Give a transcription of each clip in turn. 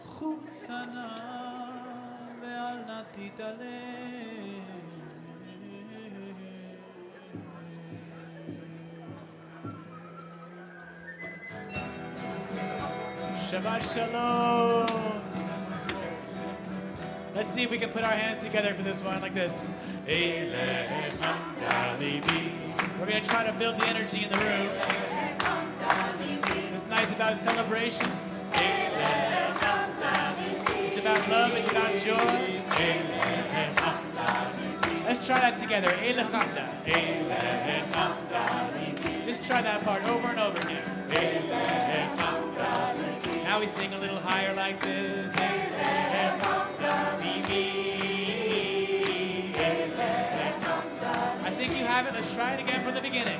חוסנה ואל נא תתעלה. Shabbat Shalom. Let's see if we can put our hands together for this one like this. We're going to try to build the energy in the room. This night's about celebration. It's about love. It's about joy. Let's try that together. Just try that part over and over again. Now we sing a little higher like this. I think you have it. Let's try it again from the beginning.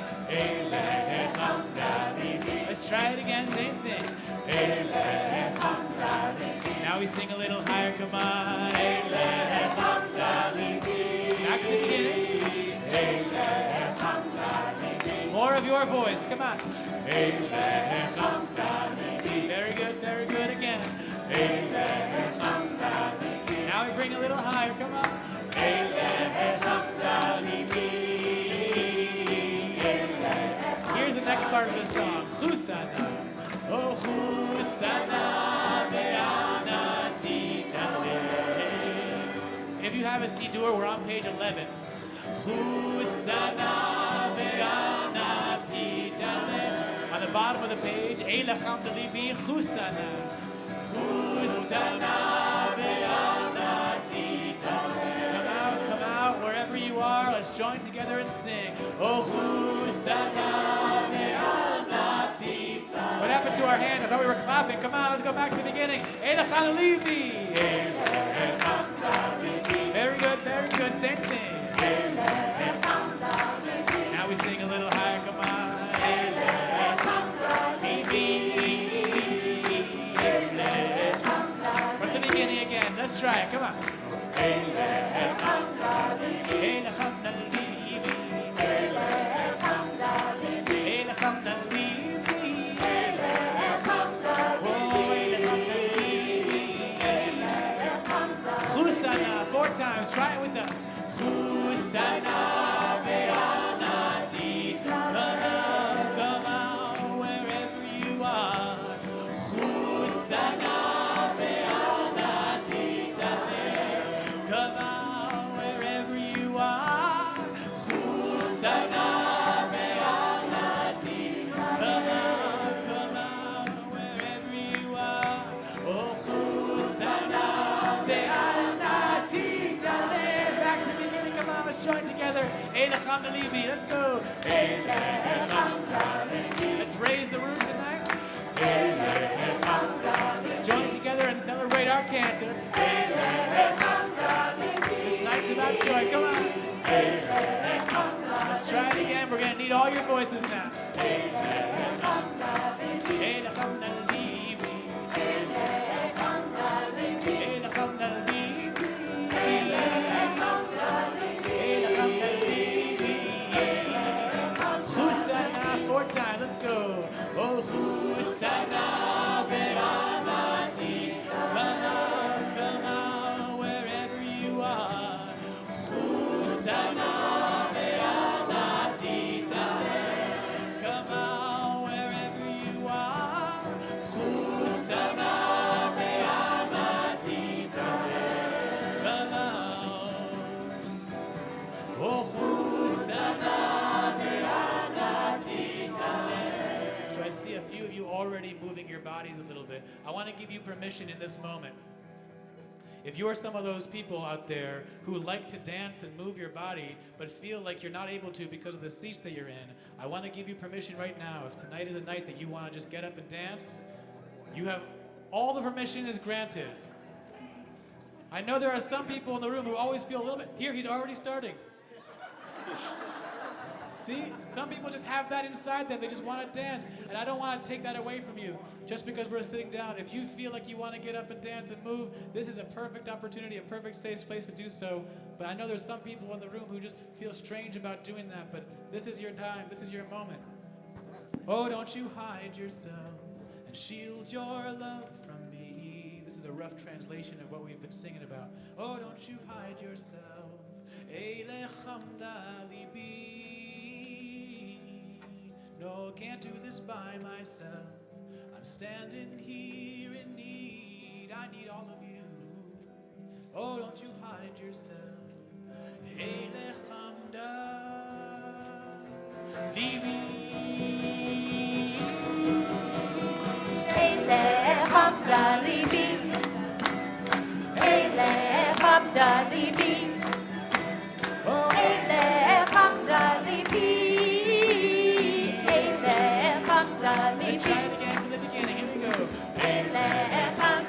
Let's try it again. Same thing. Now we sing a little higher. Come on. Back to the beginning. More of your voice. Come on. Very good, very good again. Now we bring a little higher, come on. Here's the next part of the song. Chusana. Oh, Chusana ve'ana titale. If you have a siddur, we're on page 11. Chusana ve'ana titale. On the bottom of the page, Eilacham Dalibi Chusana. Chusana ve'ana titale. Come out, wherever you are. Let's join together and sing. Oh, Chusana ve'ana titale. What happened to our hands? I thought we were clapping. Come on, let's go back to the beginning. Eilacham Dalibi. Very good, very good. Same thing. Now we sing a little higher. Come on. From the beginning again. Let's try it. Come on. Chusana. 4 times. Try it with us. Chusana. Let's go. Let's raise the room tonight. Let's join together and celebrate our Cantor. This night's about joy. Come on. Let's try it again. We're going to need all your voices now. Time. Let's go. Oh, Chusana ve'ana titale. Come on, wherever you are. Chusana ve'ana titale. Come on, wherever you are. Chusana ve'ana titale. Come on. Oh, Chusana. I see a few of you already moving your bodies a little bit. I want to give you permission in this moment. If you are some of those people out there who like to dance and move your body, but feel like you're not able to because of the seats that you're in, I want to give you permission right now. If tonight is a night that you want to just get up and dance, you have all the permission is granted. I know there are some people in the room who always feel a little bit, here, he's already starting. See, some people just have that inside them. They just want to dance. And I don't want to take that away from you just because we're sitting down. If you feel like you want to get up and dance and move, this is a perfect opportunity, a perfect safe place to do so. But I know there's some people in the room who just feel strange about doing that. But this is your time. This is your moment. Oh, don't you hide yourself shield your love from me. This is a rough translation of what we've been singing about. Oh, don't you hide yourself. Eilecham libi. No, can't do this by myself. I'm standing here in need. I need all of you. Oh, don't you hide yourself. Eilecham libi. Eilecham libi. Eilecham libi. Eilecham libi. Eilecham libi. Let's try it again from the beginning. Here we go. Eilecham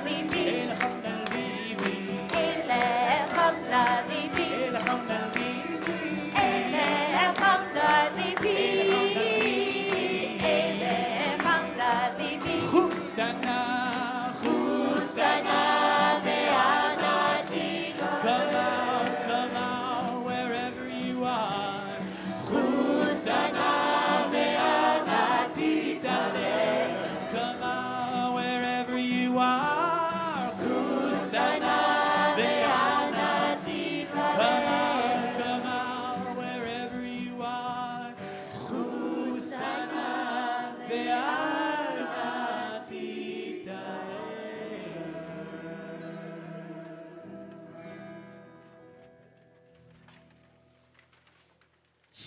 libi. Eilecham libi. Eilecham libi. Eilecham libi. Eilecham libi. Eilecham libi. Chusana, Sana ve'anati. come out, wherever you are. Sana ve'anati tale. Come out, wherever you are. Sana ve'anati tale. Come out, wherever you are. Chusana ve'anati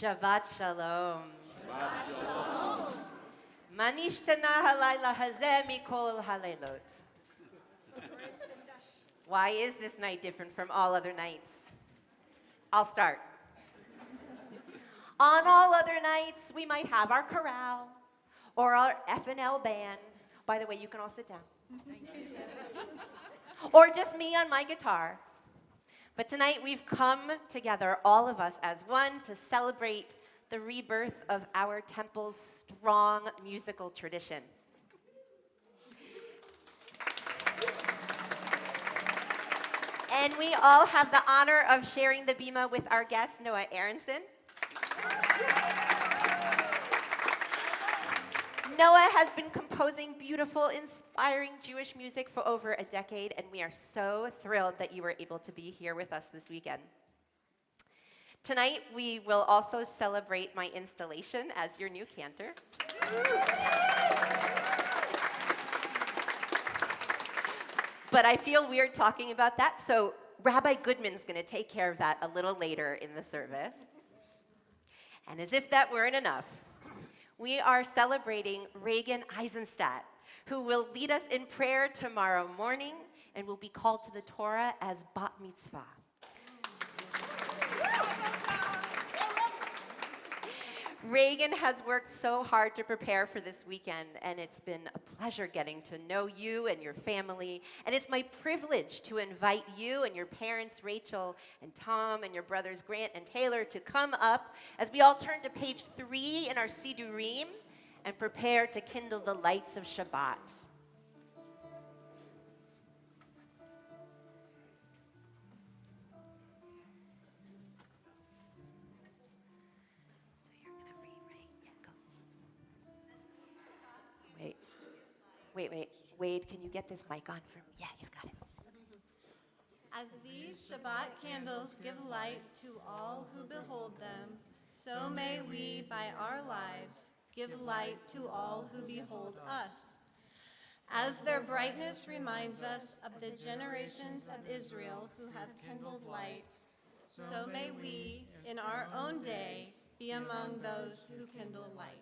Shabbat shalom. Manishtana halayla hazeh mikol halaylot. Why is this night different from all other nights? I'll start. On all other nights, we might have our chorale or our F&L band. By the way, you can all sit down. Or just me on my guitar. But tonight we've come together, all of us as one, to celebrate the rebirth of our temple's strong musical tradition. And we all have the honor of sharing the bima with our guest, Noah Aronson. Noah has been composing beautiful, inspiring Jewish music for over a decade, and we are so thrilled that you were able to be here with us this weekend. Tonight, we will also celebrate my installation as your new cantor. But I feel weird talking about that, so Rabbi Goodman's going to take care of that a little later in the service. And as if that weren't enough, we are celebrating Reagan Eisenstadt, who will lead us in prayer tomorrow morning and will be called to the Torah as Bat Mitzvah. Reagan has worked so hard to prepare for this weekend, and it's been a pleasure getting to know you and your family. And it's my privilege to invite you and your parents, Rachel and Tom, and your brothers, Grant and Taylor, to come up as we all turn to page 3 in our Sidurim and prepare to kindle the lights of Shabbat. Wait. Wade, can you get this mic on for me? Yeah, he's got it. As these Shabbat candles give light to all who behold them, so may we, by our lives, give light to all who behold us. As their brightness reminds us of the generations of Israel who have kindled light, so may we, in our own day, be among those who kindle light.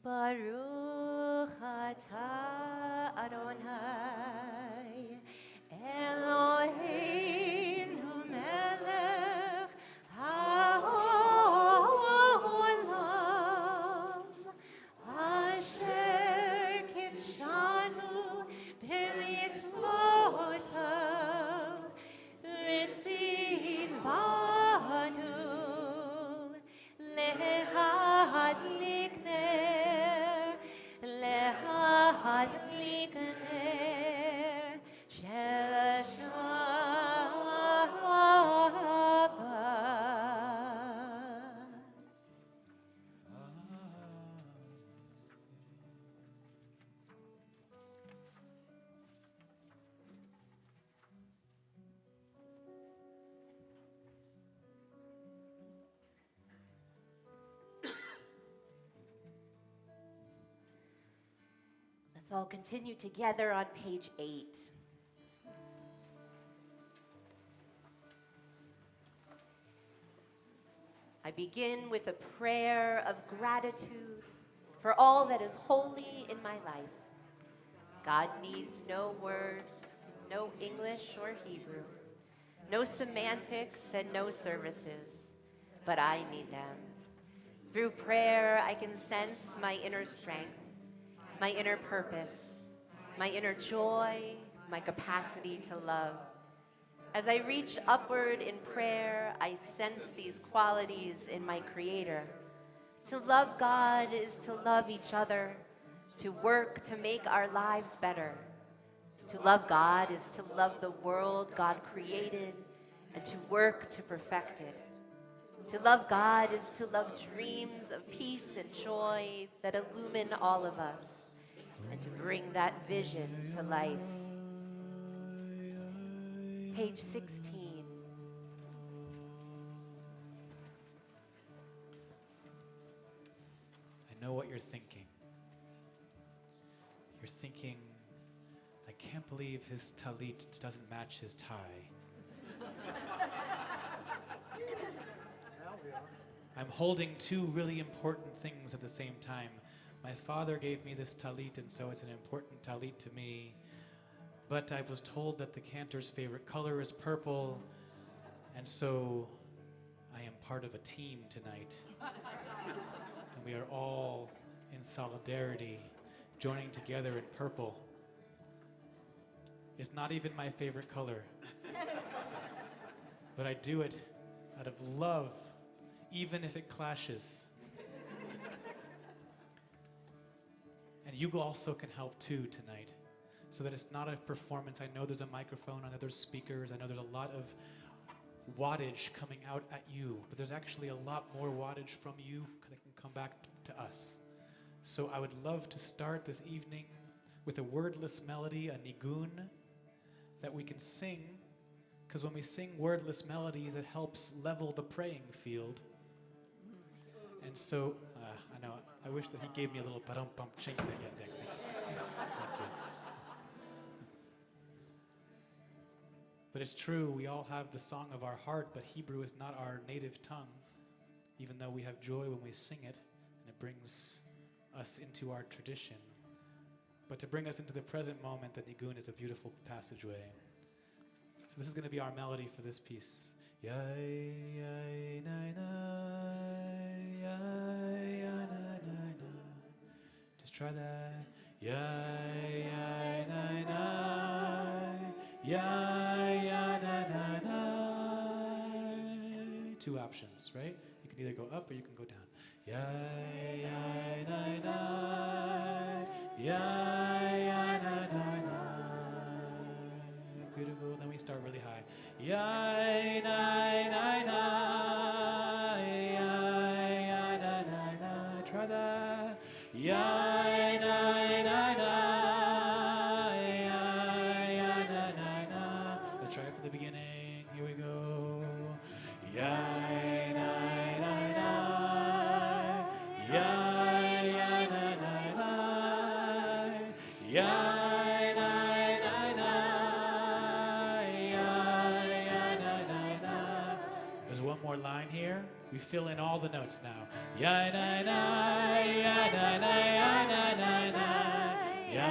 Baruch atah Adonai Eloheinu melech haolam asher kidshanu b'mitzvot Let's all continue together on page 8. I begin with a prayer of gratitude for all that is holy in my life. God needs no words, no English or Hebrew, no semantics and no services, but I need them. Through prayer, I can sense my inner strength, my inner purpose, my inner joy, my capacity to love. As I reach upward in prayer, I sense these qualities in my Creator. To love God is to love each other, to work to make our lives better. To love God is to love the world God created and to work to perfect it. To love God is to love dreams of peace and joy that illumine all of us and to bring that vision to life. Page 16. I know what you're thinking. You're thinking, I can't believe his talit doesn't match his tie. I'm holding two really important things at the same time. My father gave me this talit, and so it's an important talit to me. But I was told that the Cantor's favorite color is purple, and so I am part of a team tonight. And we are all in solidarity, joining together in purple. It's not even my favorite color. But I do it out of love, even if it clashes. And you also can help too tonight, so that it's not a performance. I know there's a microphone, I know there's speakers, I know there's a lot of wattage coming out at you, but there's actually a lot more wattage from you that can come back to us. So I would love to start this evening with a wordless melody, a nigun, that we can sing, because when we sing wordless melodies, it helps level the praying field. And so, I know, I wish that he gave me a little ba-dum-bump chink there. Yeah, thank you. But it's true, we all have the song of our heart, but Hebrew is not our native tongue, even though we have joy when we sing it, and it brings us into our tradition. But to bring us into the present moment, the nigun is a beautiful passageway. So this is going to be our melody for this piece. Yai, yai, nai, nai, yai, yai, nai, nai, nai. Just try that. Yai, yai, nai, nai, yai, yai, nai, nai, nai. Two options, right? You can either go up or you can go down. Yai, yai, nai, nai, yai, yai, nai, nai, nai. Beautiful. Then we start really high. Yai, nai, nai, nai, yai, yai, nai, nai, nai. Try that. Yai, nai, nai, nai, yai, yai, nai, nai, nai. Let's try it from the beginning. Here we go. Yai, nai, nai, nai, yai, yai, nai, nai, nai, yai. More line here. We fill in all the notes now. Ya na na, ya na na, ya na na na, ya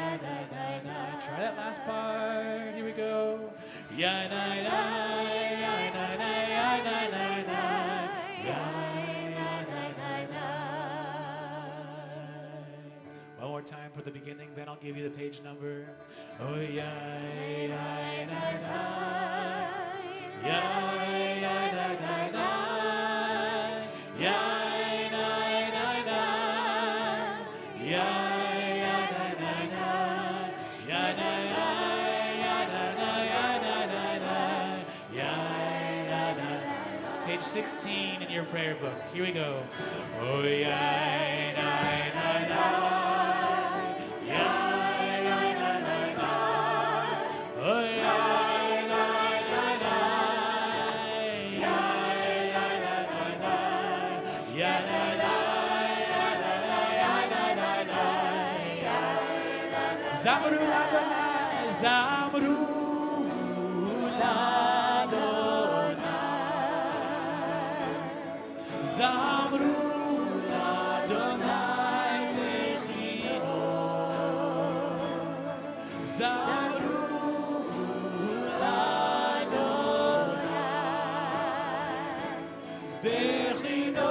na na na. Try that last part. Here we go. Ya na na, ya na na, ya na na na, ya na na. One more time for the beginning, then I'll give you the page number. Oh ya na na na, ya. Page 16 in your prayer book. Here we go. Oh, yeah, na, na, na. Page Zamru l'Adonai, Zamru l'Adonai, Zamru l'Adonai Bechino, Zamru l'Adonai Bechino.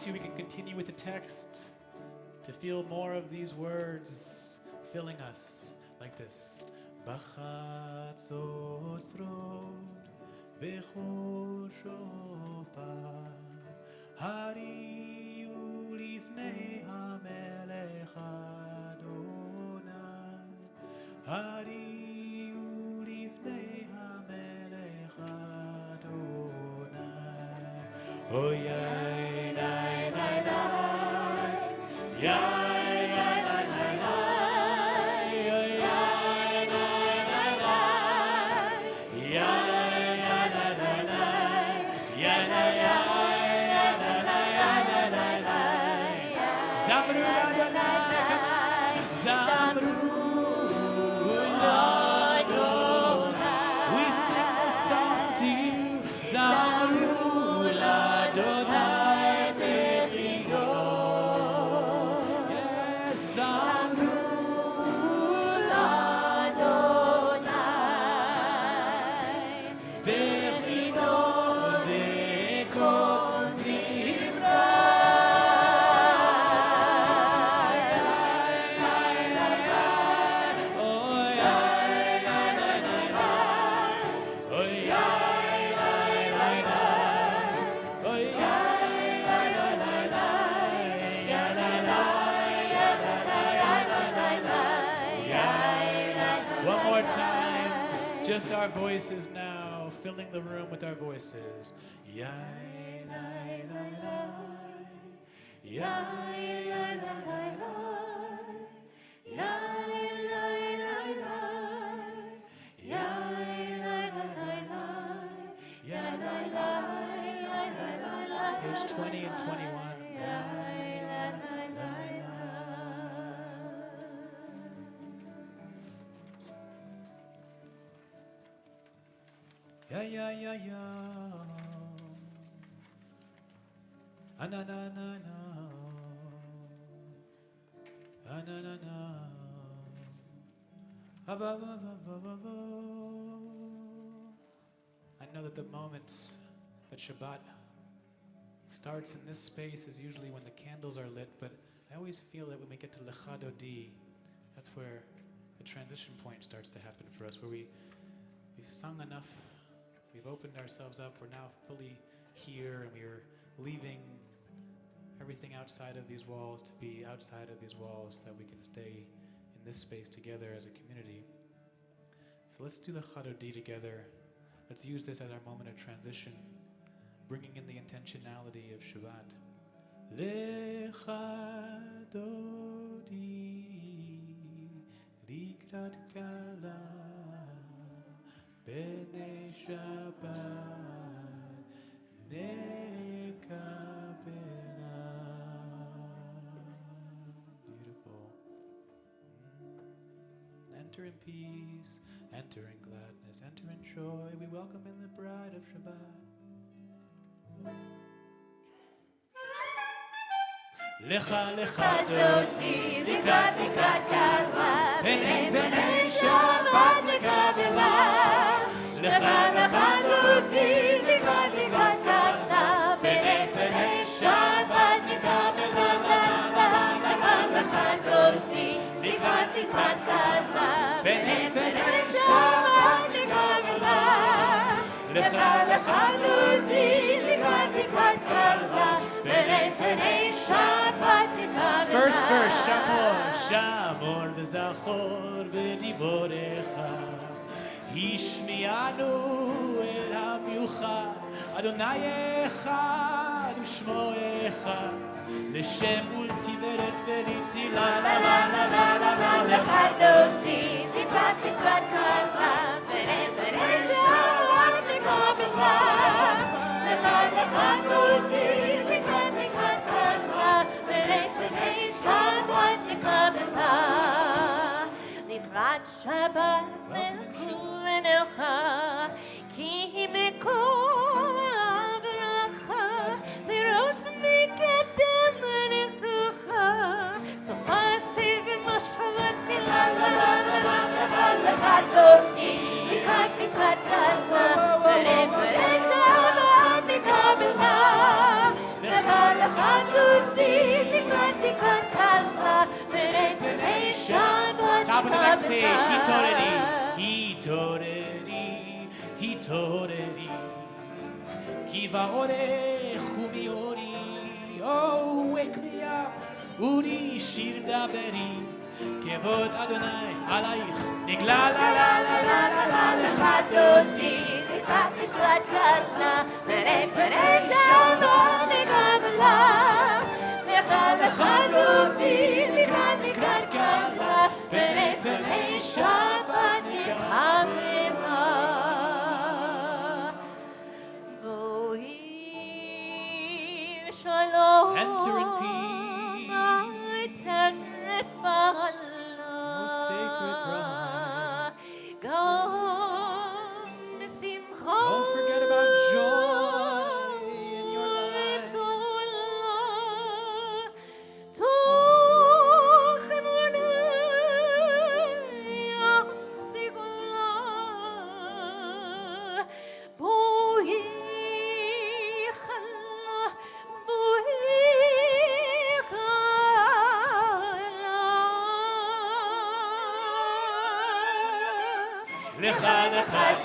We can continue with the text to feel more of these words filling us like this. B'chatzot b'chol shofar hariu lifnei hamelech Adonai hariu lifnei hamelech Adonai Oyai Just our voices now, filling the room with our voices. Yai, lai, lai, lai. Yai, lai, lai, lai, lai. Yai, lai, lai, lai. Yai, lai, lai, lai, lai. Yai, lai, lai, lai, lai, lai. Page 20 and 21. Ya ya ya ya, ananana, ananana, abababababa. I know that the moment that Shabbat starts in this space is usually when the candles are lit, but I always feel that when we get to Lecha Dodi, that's where the transition point starts to happen for us, where we've sung enough. We've opened ourselves up. We're now fully here, and we're leaving everything outside of these walls to be outside of these walls so that we can stay in this space together as a community. So let's do the Chadodi together. Let's use this as our moment of transition, bringing in the intentionality of Shabbat. Lecha Dodi Likrat Kala B'nei Shabbat Nekabela. Beautiful. Enter in peace, enter in gladness, enter in joy. We welcome in the bride of Shabbat. Lecha lecha dodi, likrat likrat kala, b'nei Shabbat nekabela. Lecha lecha dodi, likrat likrat kala, b'nei Shabbat nekabela. Lecha lecha dodi, likrat likrat kala, b'nei Shabbat nekabela. Lecha lecha dodi, likrat likrat kala, b'nei Shabbat. First verse, Shamor, Shamor v'zachor v'diborecha, השמיענו אל המיוחד, אדוני אחד ושמו אחד, לשם ולתפארת וליתי לה לה לה לה לה לה לה לך אותי, לקראת לקראת קרבה, ונפרד שער לקרבך. לך אותי, לקראת לקראת קרבה, ונפרד שער לקרבך. לקראת שבת מלכונך, כי מכל הברכה, בראש מקדם ניסוחה, סופה סיב משחלתי לה לה לה לה לה לה לך אותי, לקראת לקראת קרבה, ונפרד שבת לקרבך. לך אותי, לקראת לקראת קרבה, ונפרד שבת Top of the next page, לקרבך. היטוררי, כי באורך ומיורי, oh, wake me up, אורי שיר דברי, כבוד אדוני עלייך, נגלה לה לה לה לה לה לה לך אותי, לקראת לקראת קרבה, ונפרד שבת לקרבך. לך אותי, לקראת לקראת קרבה, ונפרד שבת לקרבך. בואי שלום, Enter in peace. Oh, sacred bride. גם בשמחה. Don't forget about joy in your life. תוך אמונה יחזיקה. בואי חלה, בואי לך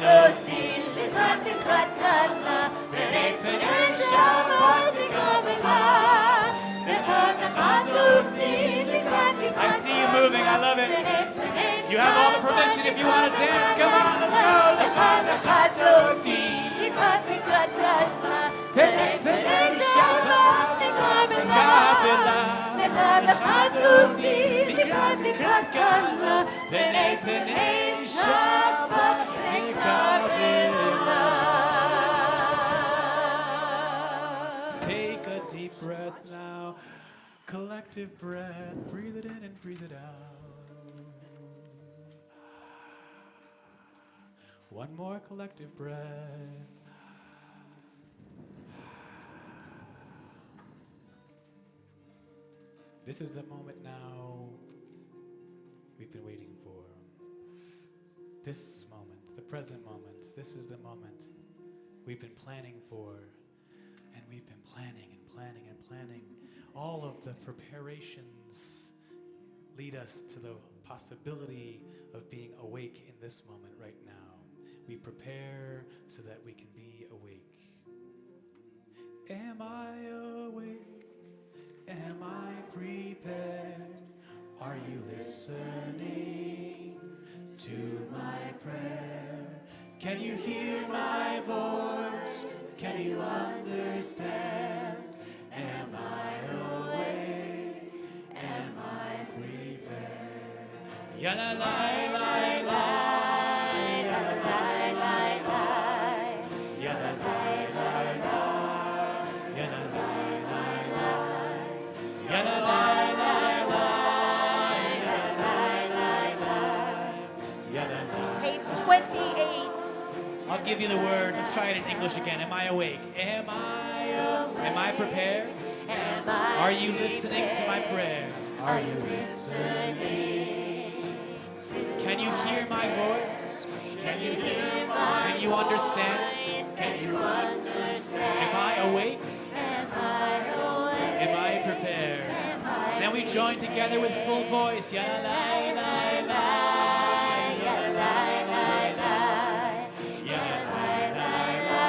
אותי, לקראת לקראת קרבה, ונפרד שבת לקרבך. לך אותי, לקראת I לקראת see you moving, I love it. You have all the permission if you want to dance. Come on, let's go. לך אותי, לקראת לקראת קרבה, ונפרד שבת לקרבך. לך אותי, לקראת לקראת קרבה, ונפרד שבת לקרבך. Take a deep breath now. Collective breath. Breathe it in and breathe it out. One more collective breath. This is the moment now we've been waiting for. This moment, the present moment, this is the moment we've been planning for. And we've been planning and planning and planning. All of the preparations lead us to the possibility of being awake in this moment right now. We prepare so that we can be awake. Am I awake? Am I prepared? Are you listening to my prayer? Can you hear my voice? Can you understand? Am I awake? Am I prepared? Ya la la la la. Ya la la la la. Ya la la la la. Ya la la la la. Ya la la la la. Ya la la la la. Ya la la. Page 28. I'll give you the word. Let's try it in English again. Am I awake? Am I prepared? Are you listening to my prayer? Are you listening? Can you hear my voice? Can you hear my Can you understand? Can you understand? Am I awake? Am I prepared? Then we join together with full voice. Ya la la la. Ya la la la. Ya la la la.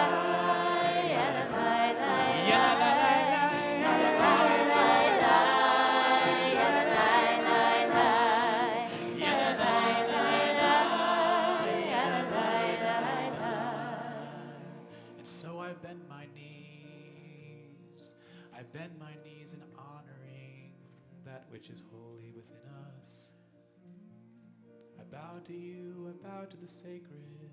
Ya la la la. Ya la la la. And so I bend my knees. I bend my knees in honoring that which is holy within us. I bow to you, I bow to the sacred.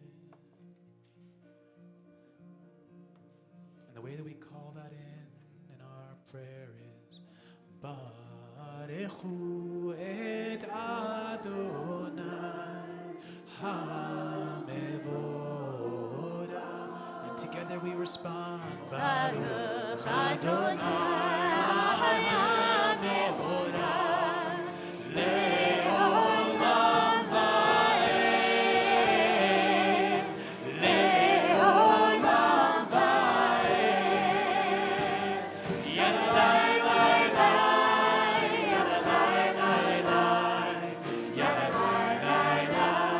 And the way that we call that in our prayer is Barechu et Adonai HaMevodah. And together we respond Baruch Adonai HaMevodah Le'olam va'ed Le'olam va'ed Yadai lai lai Yadai lai lai Yadai lai lai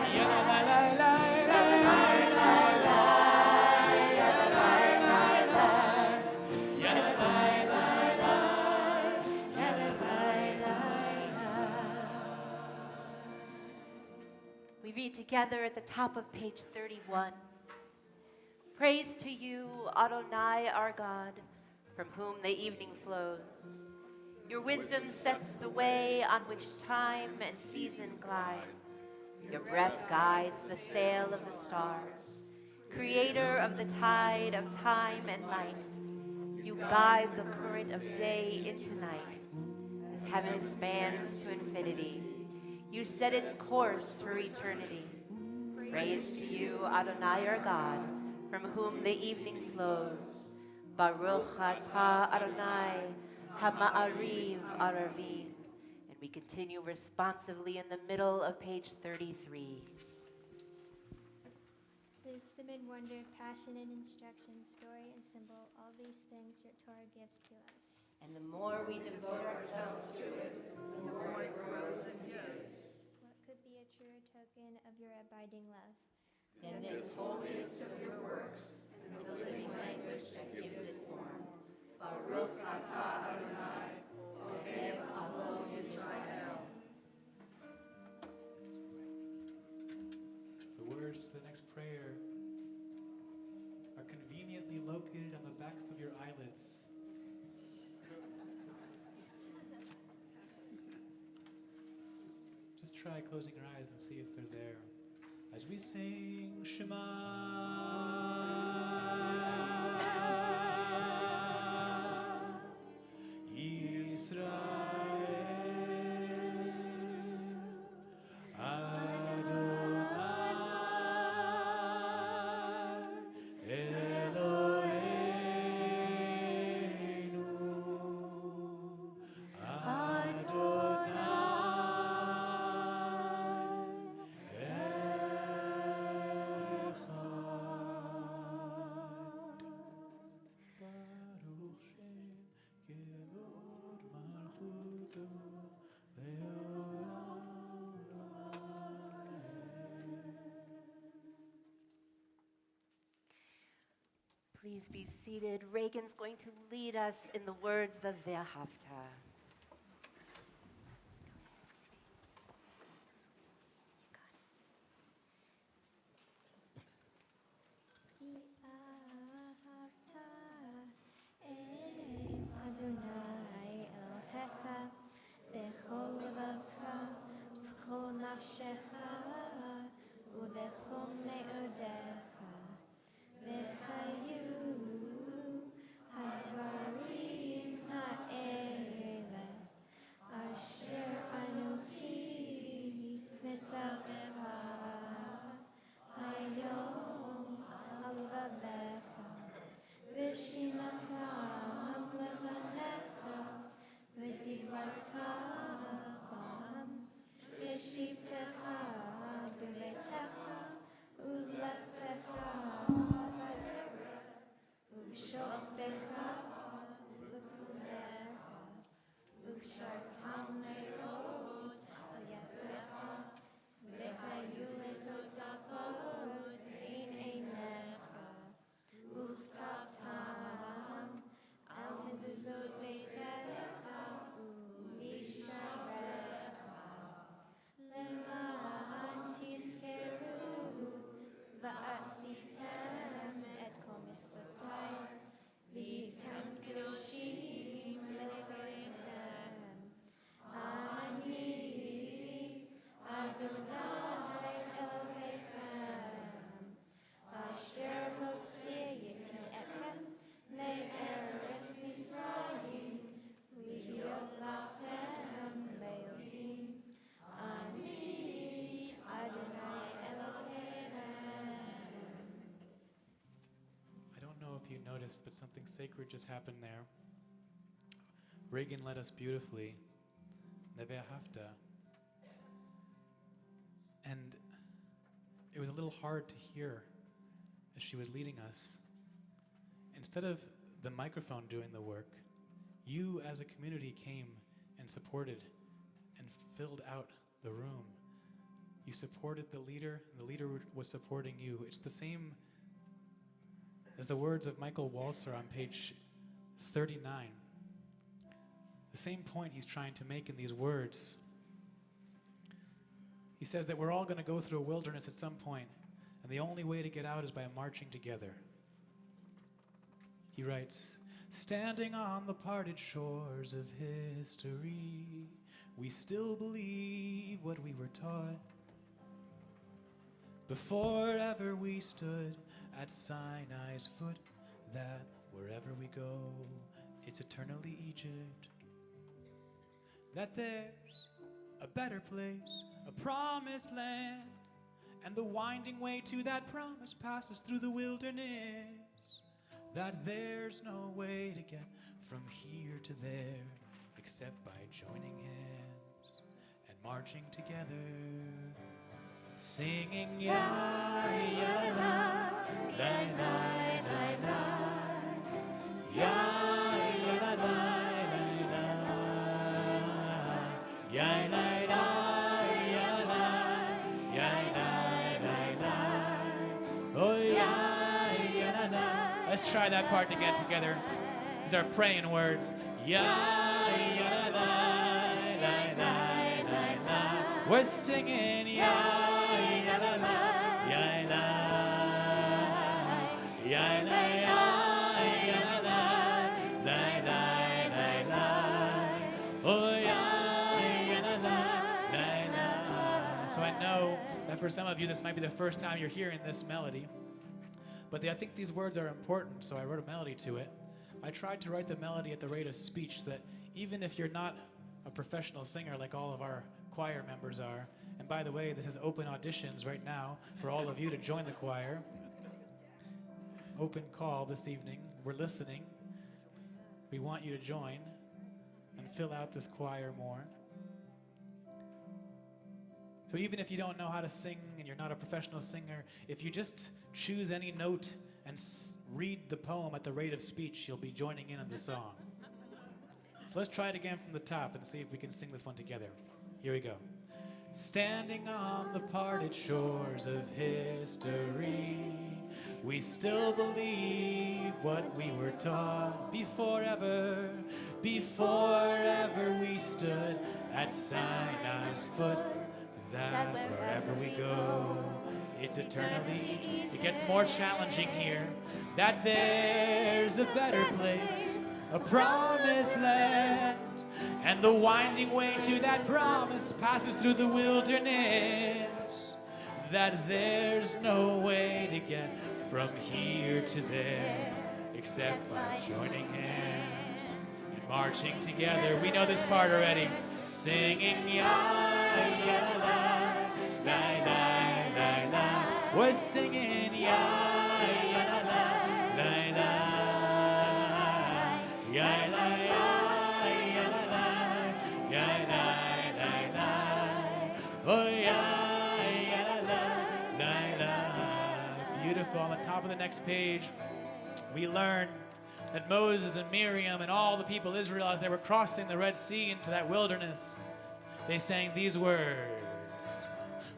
Yadai lai lai We read together at the top of page 31. Praise to you, Adonai, our God, from whom the evening flows. Your wisdom sets the way on which time and season glide. Your breath guides the sail of the stars. Creator of the tide of time and light, you guide the current of day into night. As heaven spans to infinity, you set its course for eternity. Praise to you, Adonai, our God, from whom the evening flows. Baruch atah Adonai, hama'ariv aravim. And we continue responsively in the middle of page 33. Wisdom and wonder, passion and instruction, story and symbol, all these things your Torah gives to us. And the more we devote ourselves to it, the more it grows and gives. What could be a truer token of your abiding love? Than this holiest of your works, and the living language that gives it form. Baruch atah Adonai, Ohev Amo Yisrael. The words to the next prayer are conveniently located on the backs of your eyelids. Just try closing your eyes and see if they're there. As we sing Shema Yisrael Adonai Eloheinu Please be seated. Reagan's going to lead us in the words of Ve'ahavta. Ve'ahavta et Adonai Elohecha bechol levavcha v'chol nafshecha u'vechol me'odecha v'chayu hadvarim ha'ele asher anochi metzavecha hayom al levavecha v'shinatam levanecha v'divarta bam v'shivtecha b'betecha u'leftecha v'derech u'b'shoftecha u'kumecha u'kshartam le'ot al yadecha v'hayu letotafot min einecha u'chtavtam al mezuzot beitecha u'misharecha למען תזכרו noticed, but something sacred just happened there. Reagan led us beautifully. Neve Hafta. And it was a little hard to hear as she was leading us. Instead of the microphone doing the work, you as a community came and supported and filled out the room. You supported the leader was supporting you. It's the same as the words of Michael Walzer on page 39. The same point he's trying to make in these words. He says that we're all going to go through a wilderness at some point, and the only way to get out is by marching together. He writes, standing on the parted shores of history, we still believe what we were taught. Before ever we stood at Sinai's foot, that wherever we go, it's eternally Egypt. That there's a better place, a promised land, and the winding way to that promise passes through the wilderness. That there's no way to get from here to there except by joining hands and marching together, singing ya ya la la la la la ya ya la la la ya la la ya la ya la oh ya ya la. Let's try that part again together. These are praying words. Ya ya la la la la la. We're singing ya ya la la ya la ya la ya la la la la. Oh ya ya la la la. So I know that for some of you this might be the first time you're hearing this melody. But I think these words are important, so I wrote a melody to it. I tried to write the melody at the rate of speech, that even if you're not a professional singer like all of our choir members are, and by the way, this is open auditions right now for all of you to join the choir. Open call this evening. We're listening. We want you to join and fill out this choir more. So even if you don't know how to sing and you're not a professional singer, if you just choose any note and read the poem at the rate of speech, you'll be joining in on the song. So let's try it again from the top and see if we can sing this one together. Here we go. Standing on the parted shores of history, we still believe what we were taught. Before ever we stood at Sinai's foot, that wherever we go, it's eternally. It gets more challenging here. That there's a better place, a promised land, and the winding way to that promise passes through the wilderness. That there's no way to get from here to there except by joining hands and marching together. We know this part already. Singing ya ya la la la la la. We're singing ya ya la la la la ya la ya la la ya la la la. Oh ya ya la la la. Beautiful. On the top of the next page, we learn that Moses and Miriam and all the people of Israel, as they were crossing the Red Sea into that wilderness, they sang these words.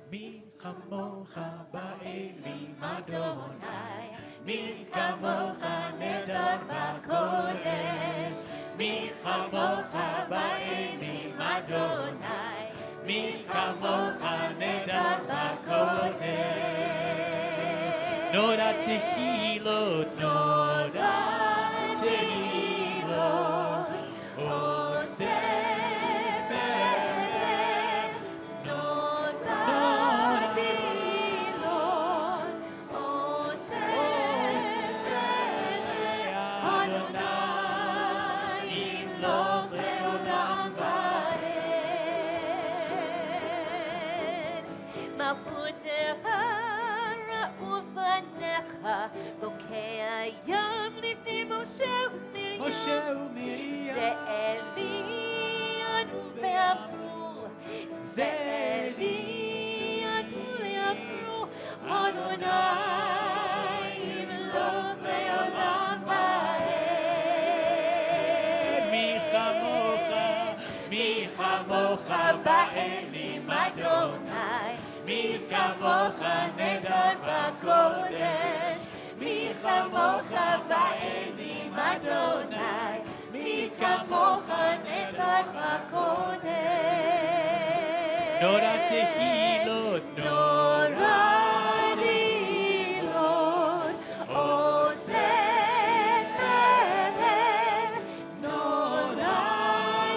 Mi chamocha ba'elim Adonai, mi chamocha nedar b'kodesh, mi chamocha ba'elim Adonai, mi chamocha nedar b'kodesh. Noda tehilot, noda tehilot, o sefer, noda tehilot, o sefer, Adonai imloch leolam va'ed. Malchutecha ufanecha bokeh Vayam lifnei Moshe uMiriam Ze'eli anu ve'amru Ze'eli anu ve'amru Adonai imlok le'olam va'ed Mi chamocha ba'elim Adonai Mi kamocha nedar v'kodesh Mi chamocha ba'elim Adonai Mi kamocha nedar v'kodesh Nora tehilot, Nora tehilot oseh melech Nora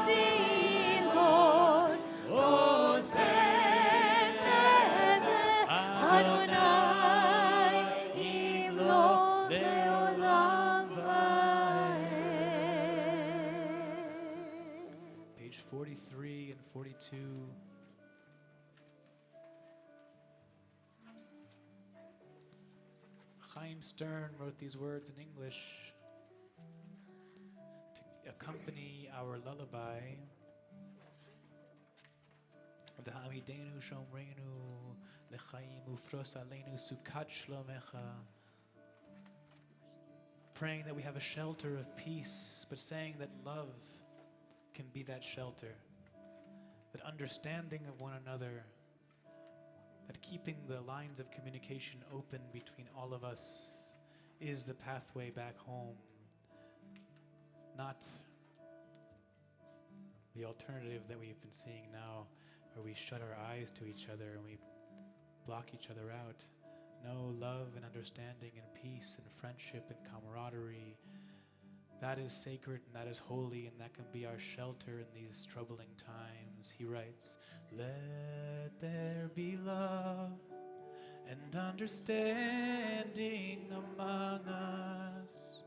tehilot oseh melech Adonai imloch le'olam va'ed. Page 43 and 42. Chaim Stern wrote these words in English to accompany our lullaby. V'ha'amidenu shomreinu lechaim ufros aleinu sukat shlomecha. Praying that we have a shelter of peace, but saying that love can be that shelter, that understanding of one another, that keeping the lines of communication open between all of us is the pathway back home, not the alternative that we've been seeing now, where we shut our eyes to each other and we block each other out. No, love and understanding and peace and friendship and camaraderie, that is sacred and that is holy, and that can be our shelter in these troubling times. He writes, let there be love and understanding among us.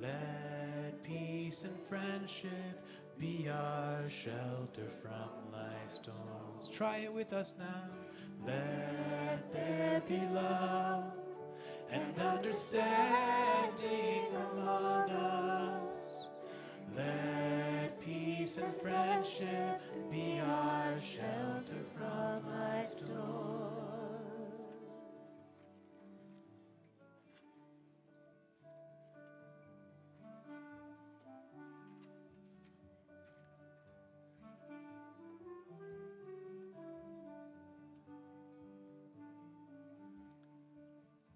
Let peace and friendship be our shelter from life's storms. Try it with us now. Let there be love and understanding among us. Let peace and friendship be our shelter from life's storms.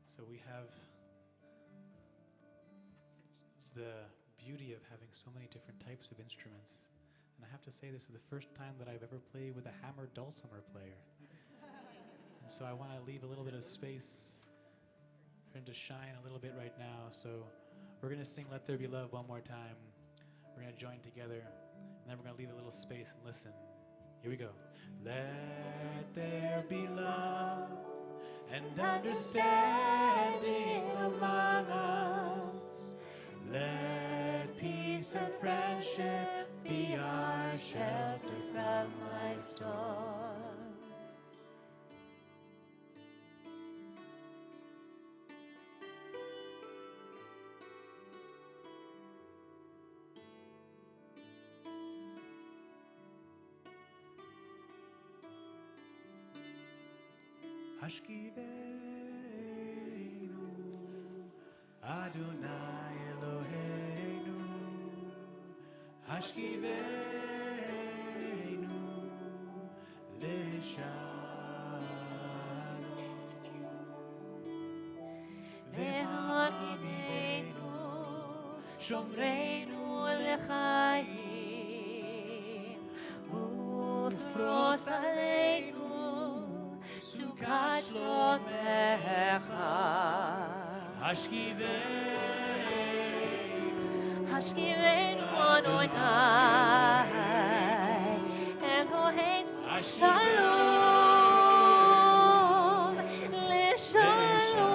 So we have the beauty of having so many different types of instruments. And I have to say, this is the first time that I've ever played with a hammered dulcimer player. And so I want to leave a little bit of space for him to shine a little bit right now. So we're going to sing Let There Be Love one more time. We're going to join together, and then we're going to leave a little space and listen. Here we go. Let there be love and understanding among us. Let peace and friendship be our shelter from life's storms. Hashkiveinu Adonai Eloheinu Hashkiveinu Leshalom Ve'hamidenu Shomreinu Lechaim Ufros Aleinu Sukat Shlomecha Hashkiveinu Adonai Eloheinu Shalom Leshalom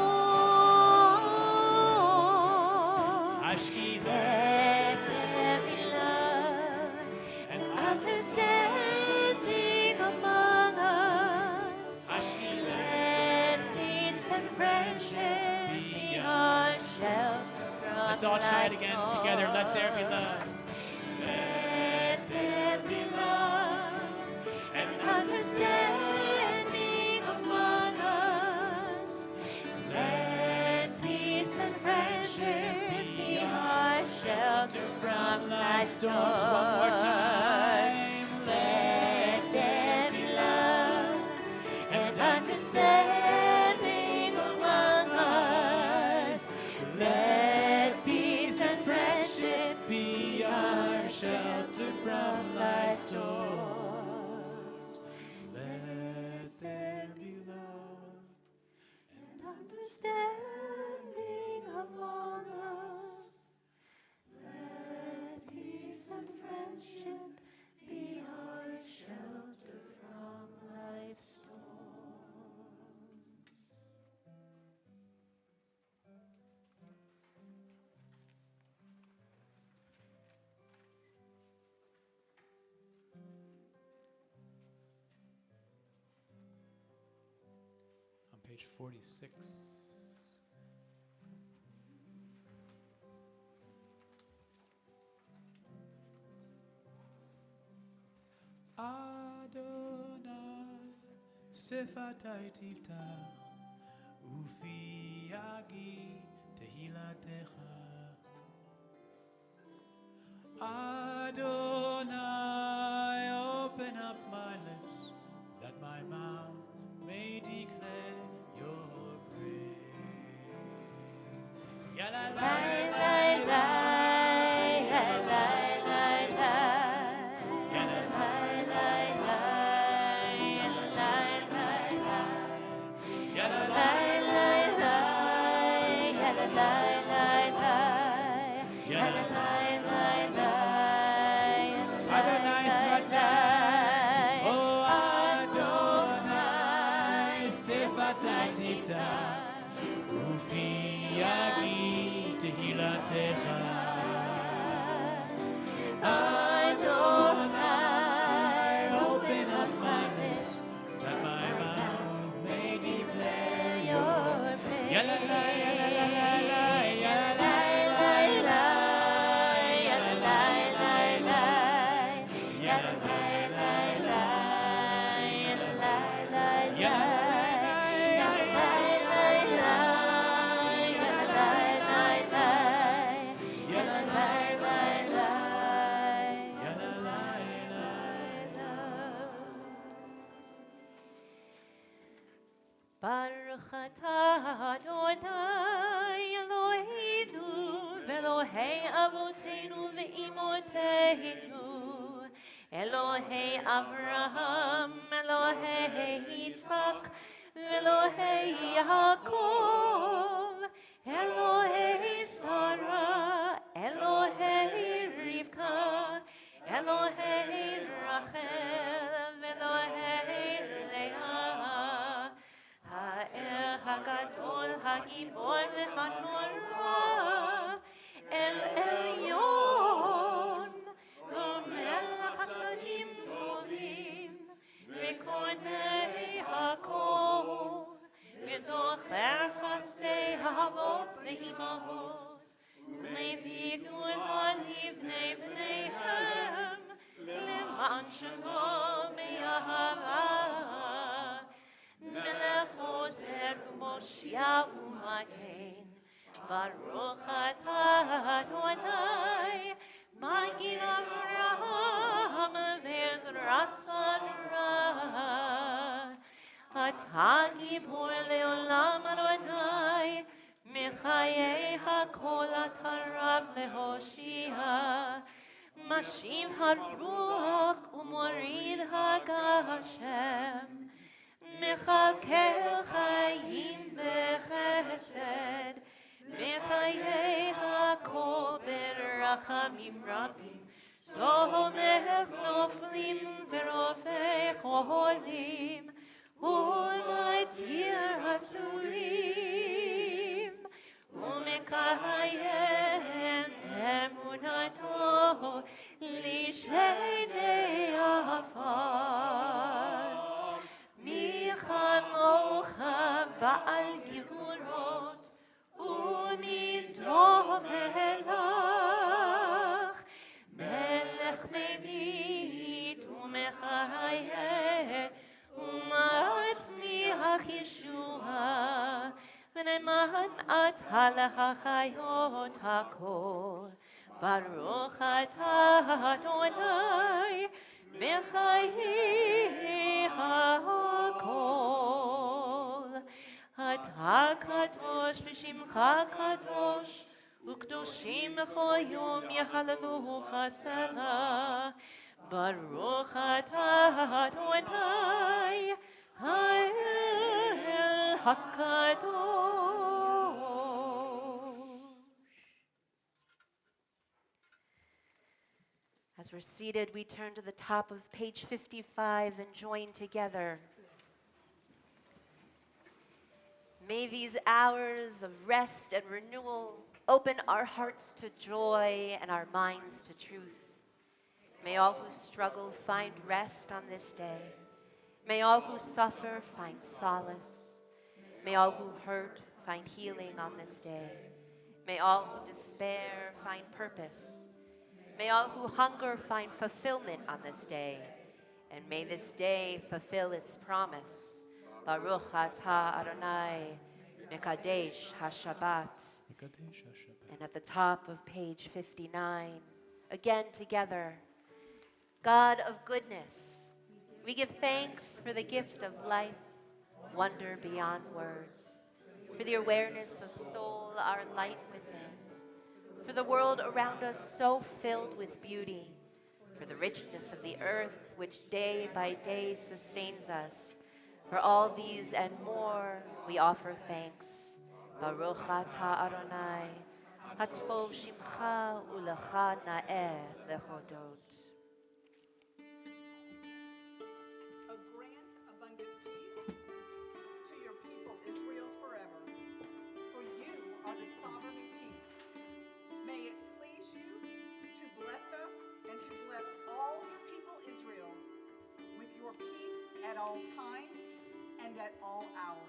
Hashkiveinu love and understanding among us. Let peace and friendship be our shelter Let's all try it again together. Let there be love. Let there be love and understanding among us. Let peace and friendship be our shelter from life's storms. One more time. Let there be love and understanding among us. Let peace and friendship be our shelter from life's storms. Let there be love and understanding among us. Let peace and friendship be our shelter from life's storms. On page 46. Adonai Sefatai Tiftach Ufi Yagi Tehilatecha. Adonai, open up my lips, that my mouth may declare your praise. Yalalai. Adonai Svatai, oh Adonai Sefatai Tiftach Ufi Yagi Tehilatecha. Adonai, open up my lips, that my mouth may declare your praise. Yalalai, yalalai, yalalai, Baruch atah Adonai Eloheinu v'Elohei Avoteinu v'Imotenu, Elohei Avraham, Elohei Yitzchak, v'Elohei Yaakov, Elohei Sarah, Elohei Rivka, Elohei Rachel, v'Elohei Leah, Ha'er HaGadol HaGibor v'Hanora, El Elyon, Gomel Chasadim Tovim, V'Konei HaKol, V'Zocher Chasdei Havot v'Imahot, U'Mevii Gula Livnei Bneihem, Le'man Shemo Me'ahava, Melech Ozer U'Moshia U'Magen, Baruch atah Adonai, Magid Avraham ve'Ezrat Sarah, Atah Gibor le'olam Adonai, Mechayei HaKol atarav le'Hoshia, Mashiv HaRuach u'Morid HaGashem, Mechakel Chayim bechesed, Mechayei HaKol berachamim rabim, Somech noflim v'rofei cholim, U'matir hasurim, U'mekayem emunato lishenei afar. Mi chamocha ba'al givurot, u'mi domeh Halachayot hakol. Baruch atah Adonai mechayi hakol. Atah kadosh v'shimcha kadosh. Ukdoshim b'chol yom yehallelu chasela. Baruch atah Adonai ha'el hakadosh. As we're seated, we turn to the top of page 55 and join together. May these hours of rest and renewal open our hearts to joy and our minds to truth. May all who struggle find rest on this day. May all who suffer find solace. May all who hurt find healing on this day. May all who despair find purpose. May all who hunger find fulfillment on this day. And may this day fulfill its promise. Baruch atah Adonai Mekadesh HaShabbat. And at the top of page 59, again together, God of goodness, we give thanks for the gift of life, wonder beyond words, for the awareness of soul, our light within, for the world around us so filled with beauty, for the richness of the earth which day by day sustains us. For all these and more, we offer thanks. Baruch atah Adonai, hatov shimcha ulecha na'eh lechodot. A grant abundant peace to your people Israel forever. For you are the sovereign of peace. May it please you to bless us and to bless all your people Israel with your peace at all times and at all hours.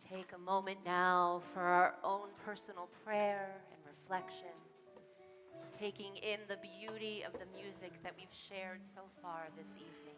Take a moment now for our own personal prayer and reflection. taking in the beauty of the music that we've shared so far this evening.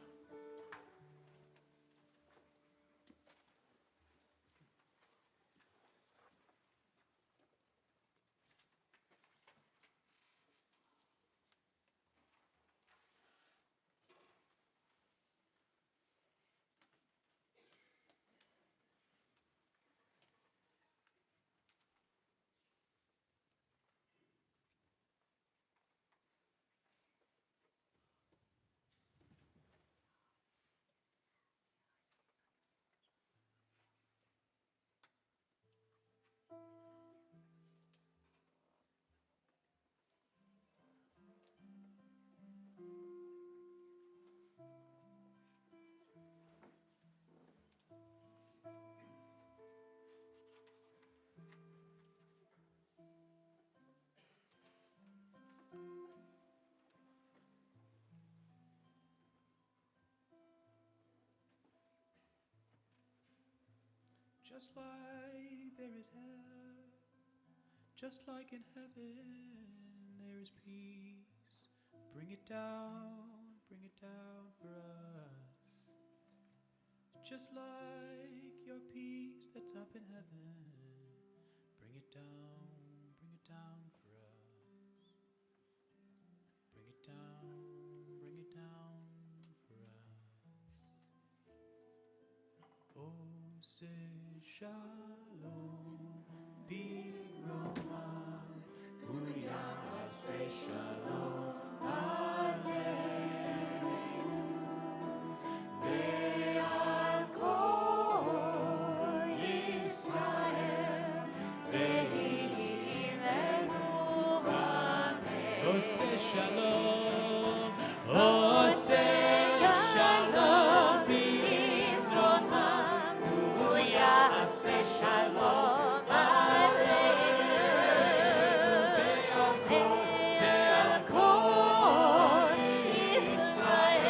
Just like there is hell, just like in heaven there is peace. Bring it down for us. Just like your peace that's up in heaven, bring it down for us. Bring it down for us. Oh, say shalom, be Roma, Uyah, say shalom, Ve'al kol Yisrael, ve'imenu amen. Oh, say shalom, oh, say shalom, be Roma, Uyah, say shalom, Ve'al kol Yisrael,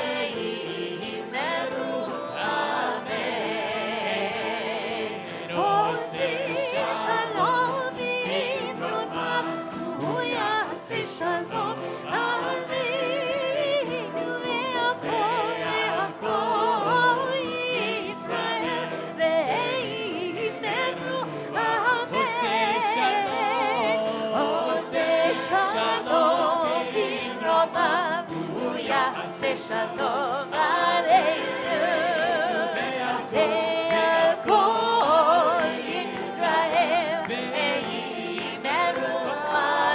ve'imenu amen. Oh, say shalom, be Roma, Uyah, say shalom, Shalom Aleinu, Ve'al kol Yisrael, ve'imenu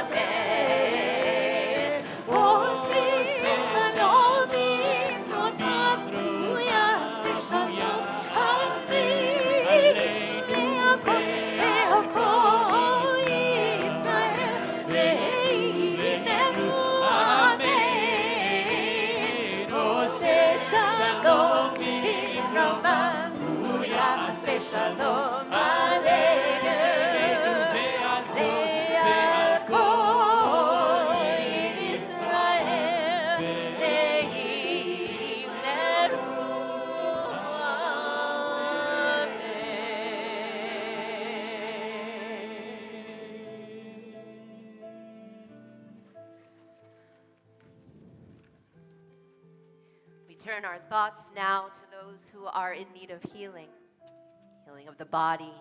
amen. Oh, say shalom b'imrotav, Uyah, say shalom Ve'al kol Yisrael, ve'imenu amen. Shalom Aleinu, Ve'al kol Yisrael, ve'imenu amen. We turn our thoughts now to those who are in need of healing. Healing of the body,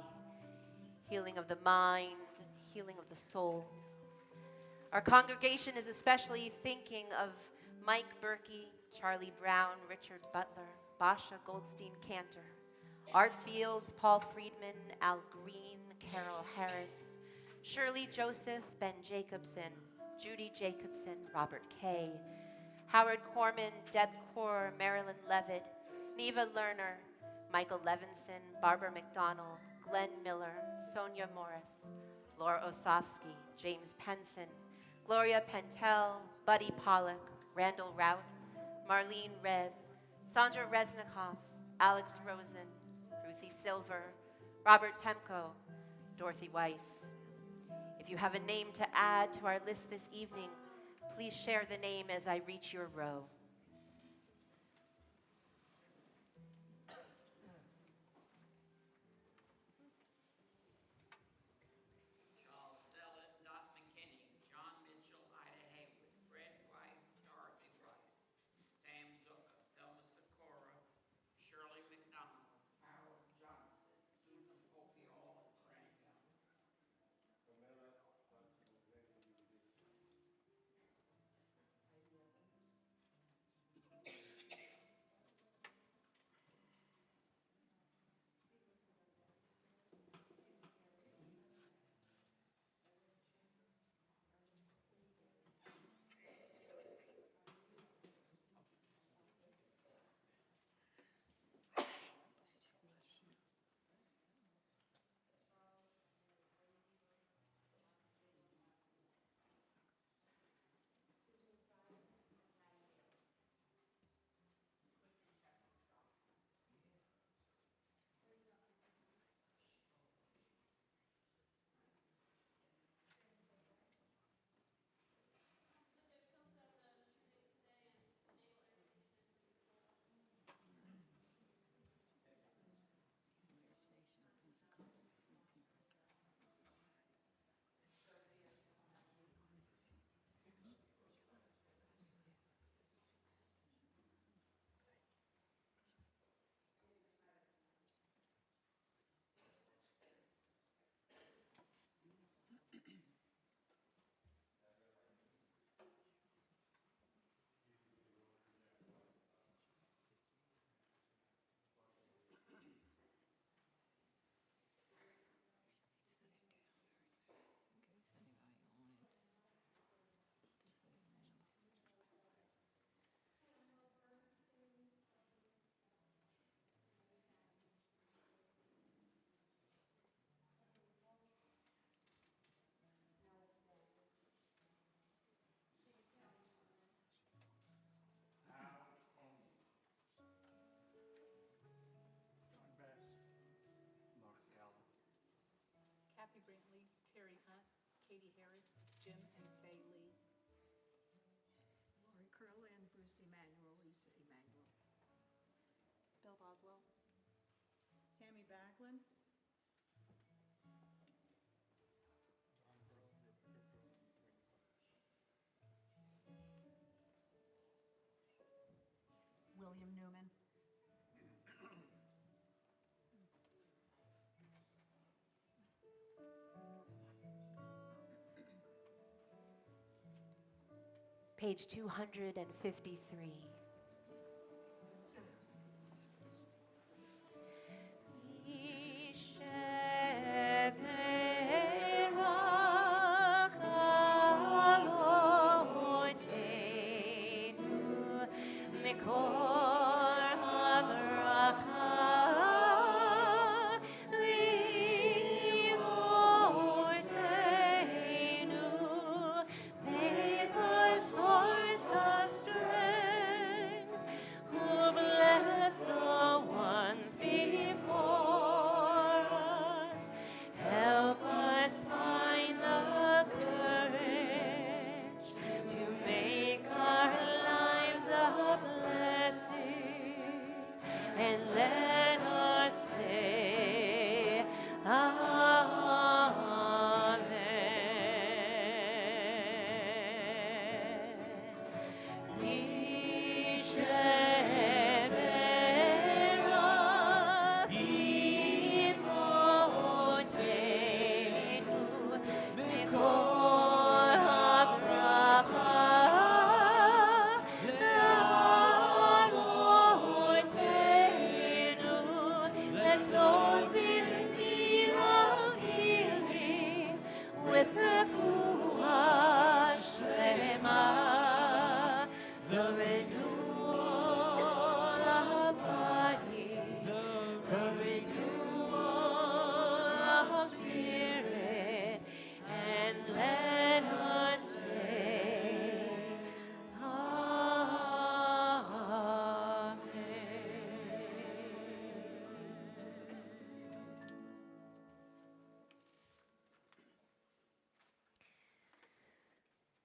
healing of the mind, healing of the soul. Our congregation is especially thinking of Mike Berkey, Charlie Brown, Richard Butler, Basha Goldstein Cantor, Art Fields, Paul Friedman, Al Green, Carol Harris, Shirley Joseph, Ben Jacobson, Judy Jacobson, Robert Kay, Howard Corman, Deb Kaur, Marilyn Levitt, Neva Lerner, Michael Levinson, Barbara McDonald, Glenn Miller, Sonia Morris, Laura Osofsky, James Penson, Gloria Pentel, Buddy Pollock, Randall Rout, Marlene Redd, Sandra Resnikoff, Alex Rosen, Ruthie Silver, Robert Temko, Dorothy Weiss. If you have a name to add to our list this evening, please share the name as I reach your row. Charles Sellett, Dot McKinney, John Katie Harris, Jim and Faye Lee. Lori Curlin, Bruce Emanuel, Lisa Emanuel. Bill Boswell. Tammy Backlund. William Newman. Page 253.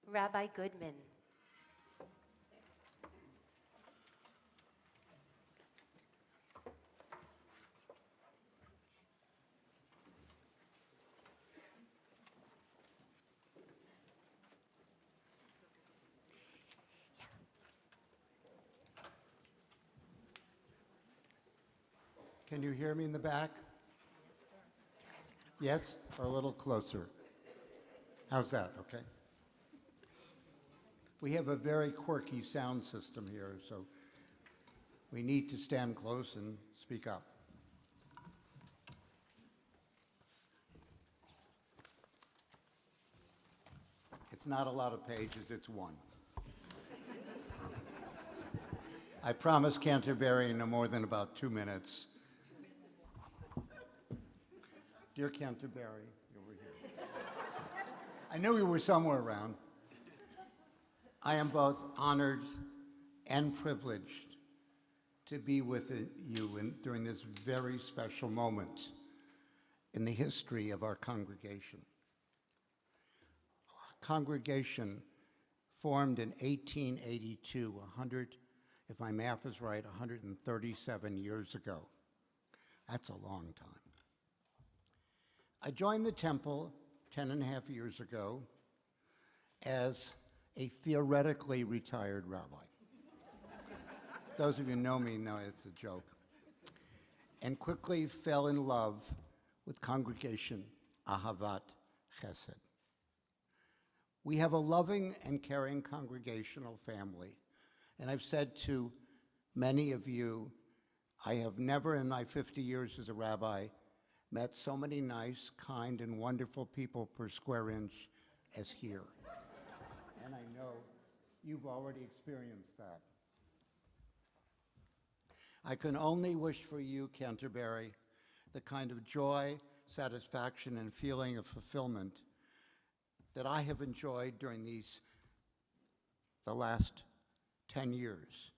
Rabbi Goodman. Can you hear me in the back? Yes, or a little closer? How's that, okay? We have a very quirky sound system here, so we need to stand close and speak up. It's not a lot of pages, it's one. I promise Canterbury no more than about 2 minutes. Dear Canterbury, you're over here. I knew you were somewhere around. I am both honored and privileged to be with you during this very special moment in the history of our congregation. Our congregation formed in 1882, if my math is right, 137 years ago. That's a long time. I joined the temple 10 and a half years ago as a theoretically retired rabbi. Those of you who know me know it's a joke. And quickly fell in love with congregation Ahavat Chesed. We have a loving and caring congregational family. And I've said to many of you, I have never in my 50 years as a rabbi met so many nice, kind, and wonderful people per square inch as here. And I know you've already experienced that. I can only wish for you, Canterbury, the kind of joy, satisfaction, and feeling of fulfillment that I have enjoyed during the last 10 years,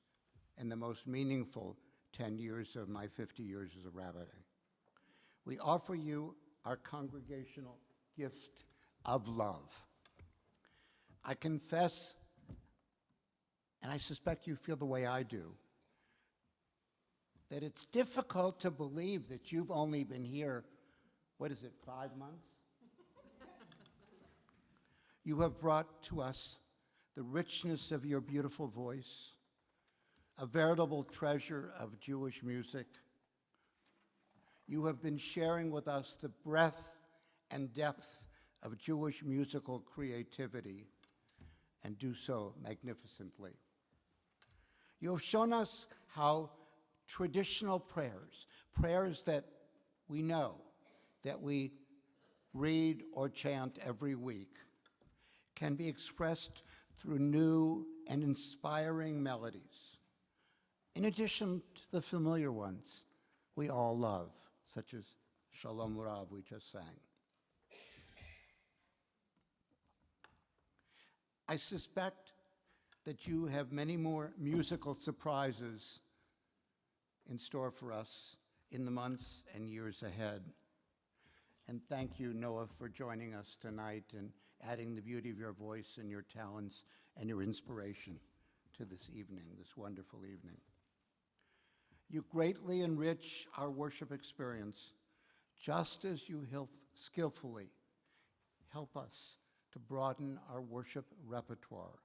and the most meaningful 10 years of my 50 years as a rabbi. We offer you our congregational gift of love. I confess, and I suspect you feel the way I do, that it's difficult to believe that you've only been here, 5 months? You have brought to us the richness of your beautiful voice, a veritable treasure of Jewish music. You have been sharing with us the breadth and depth of Jewish musical creativity, and do so magnificently. You have shown us how traditional prayers that we know, that we read or chant every week, can be expressed through new and inspiring melodies, in addition to the familiar ones we all love, such as Shalom Rav we just sang. I suspect that you have many more musical surprises in store for us in the months and years ahead. And thank you, Noah, for joining us tonight and adding the beauty of your voice and your talents and your inspiration to this evening, this wonderful evening. You greatly enrich our worship experience, just as you skillfully help us to broaden our worship repertoire,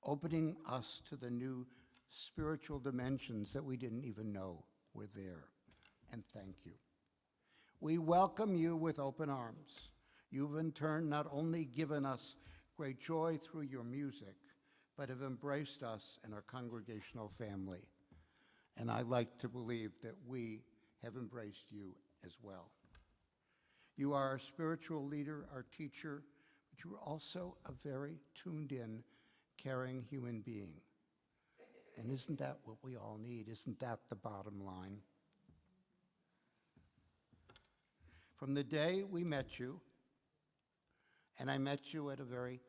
opening us to the new spiritual dimensions that we didn't even know were there. And thank you. We welcome you with open arms. You've in turn not only given us great joy through your music, but have embraced us and our congregational family. And I like to believe that we have embraced you as well. You are our spiritual leader, our teacher, but you are also a very tuned in, caring human being. And isn't that what we all need? Isn't that the bottom line? From the day we met you, and I met you at a very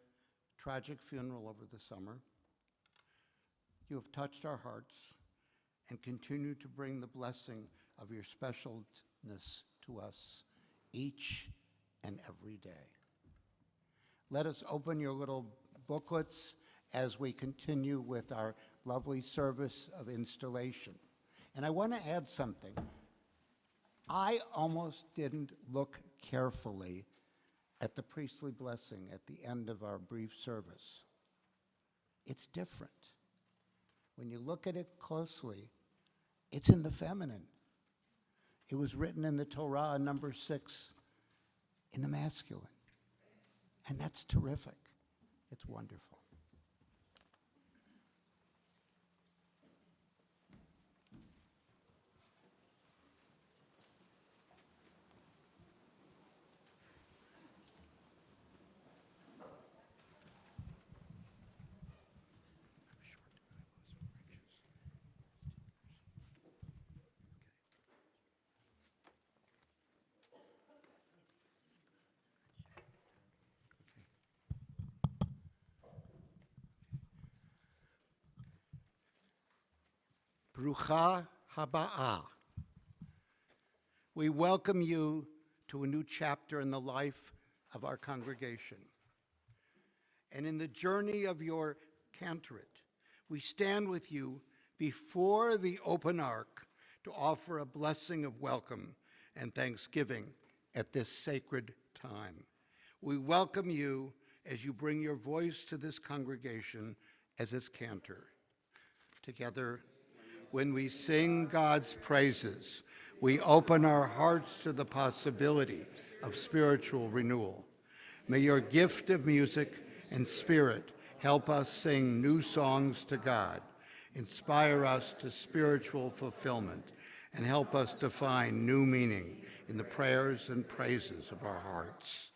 tragic funeral over the summer, you have touched our hearts and continue to bring the blessing of your specialness to us each and every day. Let us open your little booklets as we continue with our lovely service of installation. And I want to add something. I almost didn't look carefully at the priestly blessing at the end of our brief service. It's different. When you look at it closely, it's in the feminine. It was written in the Torah, number 6, in the masculine. And that's terrific. It's wonderful. Brucha haba'ah. We welcome you to a new chapter in the life of our congregation. And in the journey of your cantorate, we stand with you before the open ark to offer a blessing of welcome and thanksgiving at this sacred time. We welcome you as you bring your voice to this congregation as its cantor. Together, when we sing God's praises, we open our hearts to the possibility of spiritual renewal. May your gift of music and spirit help us sing new songs to God, inspire us to spiritual fulfillment, and help us to find new meaning in the prayers and praises of our hearts.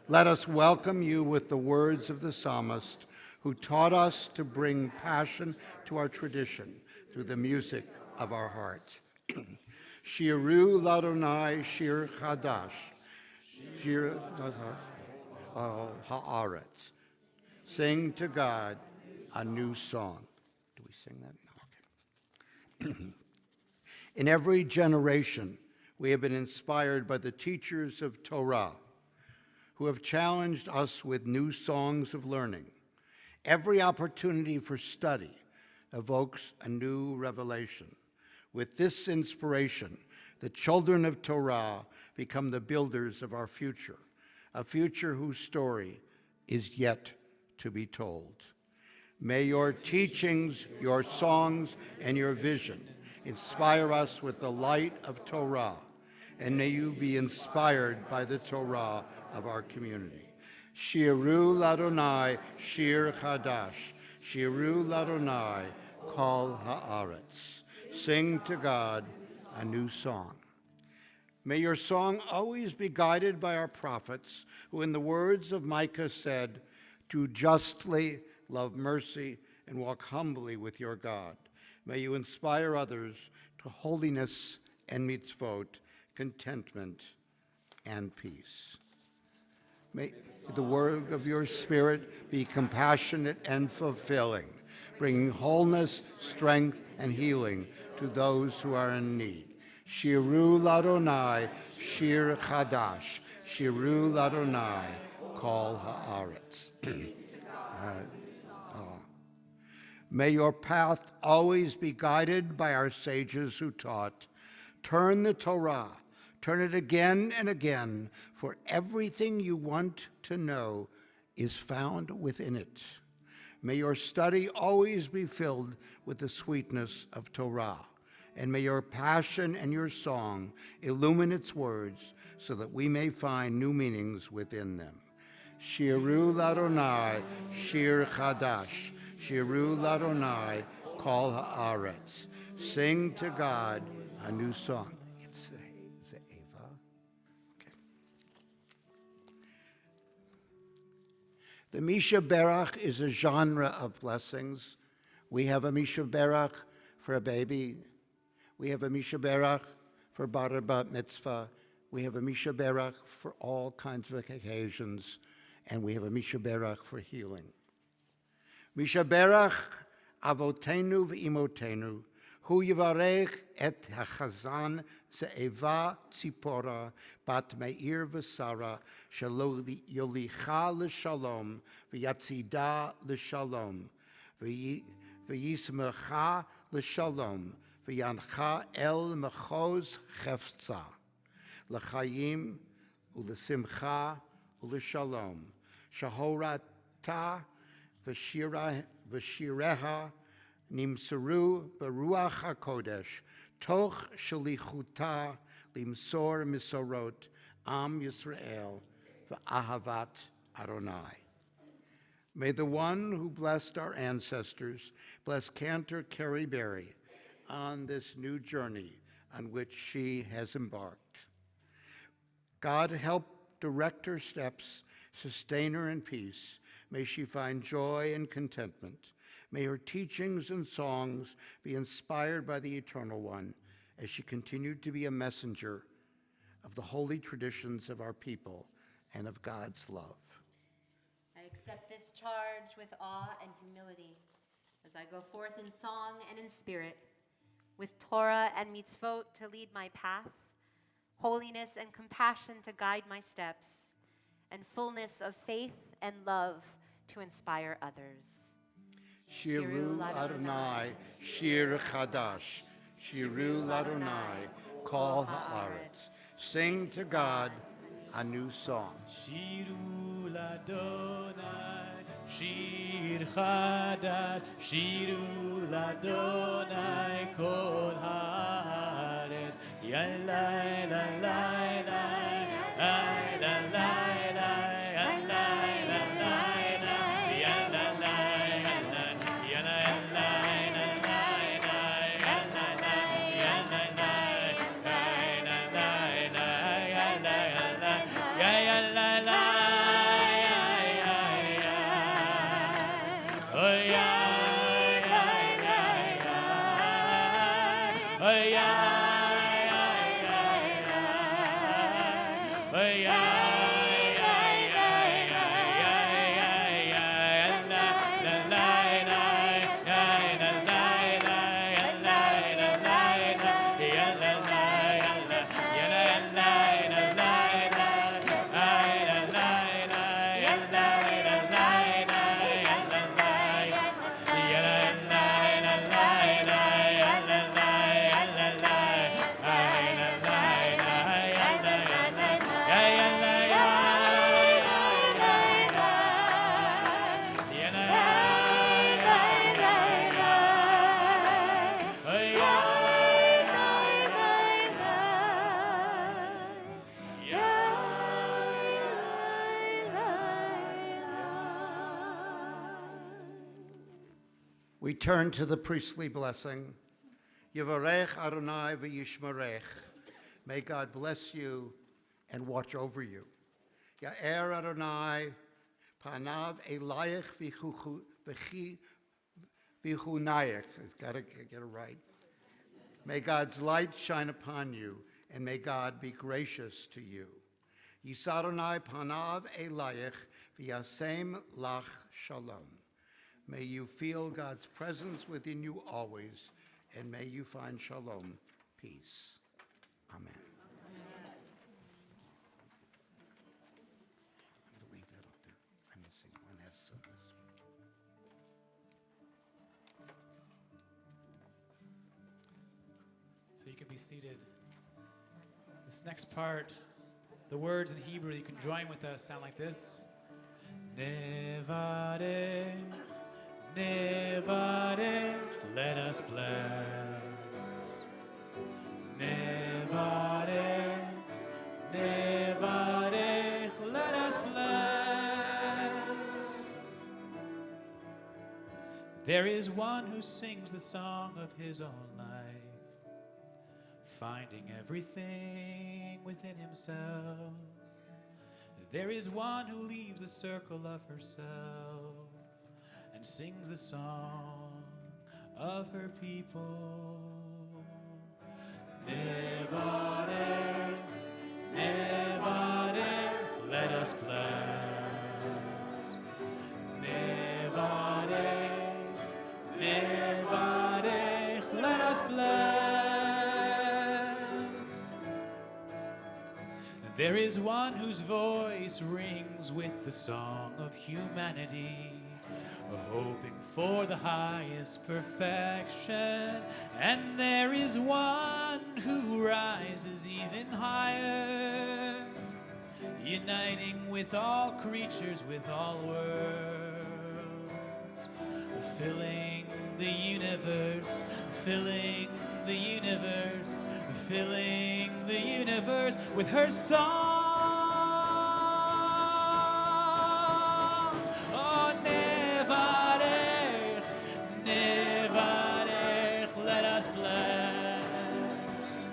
Let us welcome you with the words of the psalmist, who taught us to bring passion to our tradition through the music of our hearts. Shiru l'Adonai shir chadash, shir ha'aretz. Sing to God a new song. Do we sing that? No, okay. In every generation, we have been inspired by the teachers of Torah, who have challenged us with new songs of learning. Every opportunity for study evokes a new revelation. With this inspiration, the children of Torah become the builders of our future, a future whose story is yet to be told. May your teachings, your songs, and your vision inspire us with the light of Torah, and may you be inspired by the Torah of our community. Shiru Ladonai, Shir Chadash, Shiru Ladonai, Kol Haaretz. Sing to God a new song. May your song always be guided by our prophets, who in the words of Micah said, "Do justly, love mercy, and walk humbly with your God." May you inspire others to holiness and mitzvot, contentment and peace. May the work of your Spirit be compassionate and fulfilling, bringing wholeness, strength, and healing to those who are in need. Shiru Ladonai, Shir Chadash, Shiru Ladonai, Kol Haaretz. May your path always be guided by our sages who taught, turn the Torah, turn it again and again, for everything you want to know is found within it. May your study always be filled with the sweetness of Torah, and may your passion and your song illumine its words so that we may find new meanings within them. Shiru Ladonai, Shir Chadash, Shiru Ladonai, Kol Haaretz. Sing to God a new song. It's Eva. Okay. The Misha Berach is a genre of blessings. We have a Misha Berach for a baby. We have a Misha Berach for bar bat mitzvah. We have a Misha Berach for all kinds of occasions. And we have a Misha Berach for healing. Misha Berach avotenu v'imotenu, hu yivarech et hachazan ze'eva tzipora bat meir v'sara shelo yolicha l'shalom v'yatzida l'shalom v'yismecha l'shalom v'yancha el mechoz chefza l'chayim u'lesimcha u'l'shalom shahorata v'shireha nimsaru beruach hakodesh toch shalichuta limsor misorot am Yisrael v'ahavat Adonai. May the one who blessed our ancestors bless Cantor Carrie Berry on this new journey on which she has embarked. God help direct her steps, sustain her in peace. May she find joy and contentment. May her teachings and songs be inspired by the Eternal One as she continued to be a messenger of the holy traditions of our people and of God's love. I accept this charge with awe and humility as I go forth in song and in spirit, with Torah and mitzvot to lead my path, holiness and compassion to guide my steps, and fullness of faith and love to inspire others. Shiru Adonai, Shir Chadash, Shiru Adonai, Kol Haaretz. Sing to God a new song. Shiru Ladonai, Shir Chadash, Shiru Ladonai, Kol Haaretz. Yalai, la, la, la, la, la, la. We turn to the priestly blessing. Yivarech Adonai v'yishmarech. May God bless you and watch over you. Ya'er Adonai panav elayich v'chunayich. I've got to get it right. May God's light shine upon you, and may God be gracious to you. Yisadonai panav elayich v'yasem lach shalom. May you feel God's presence within you always, and may you find shalom, peace. Amen. I'm going to leave that up there. I'm missing one S. So you can be seated. This next part, the words in Hebrew, you can join with us, sound like this. Nevarech, Nevarech, let us bless. Nevarech, Nevarech, let us bless. There is one who sings the song of his own life, finding everything within himself. There is one who leaves the circle of herself and sings the song of her people. Nevarech, Nevarech, let us bless. Nevarech, Nevarech, let us bless. There is one whose voice rings with the song of humanity, hoping for the highest perfection. And there is one who rises even higher, uniting with all creatures, with all worlds, filling the universe, filling the universe, filling the universe with her song. Oh, Nevarech, Nevarech, let us bless.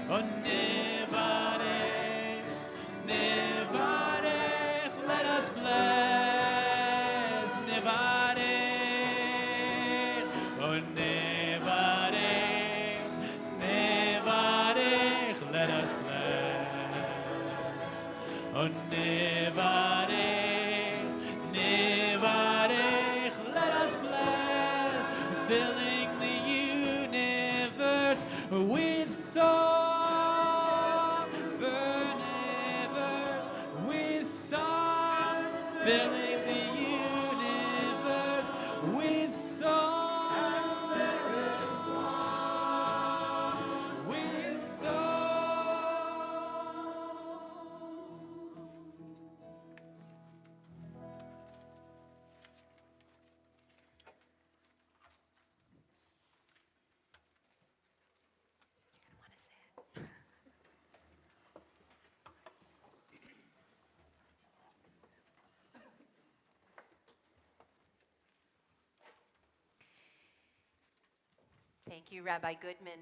Oh, Nevarech, Nevarech, let us bless. Nevarech, oh, Nevarech, Nevarech, let us bless. Oh, Nevarech, Nevarech, let us bless, filling the universe with song, universe with song, filling the universe with song, with song. Thank you, Rabbi Goodman,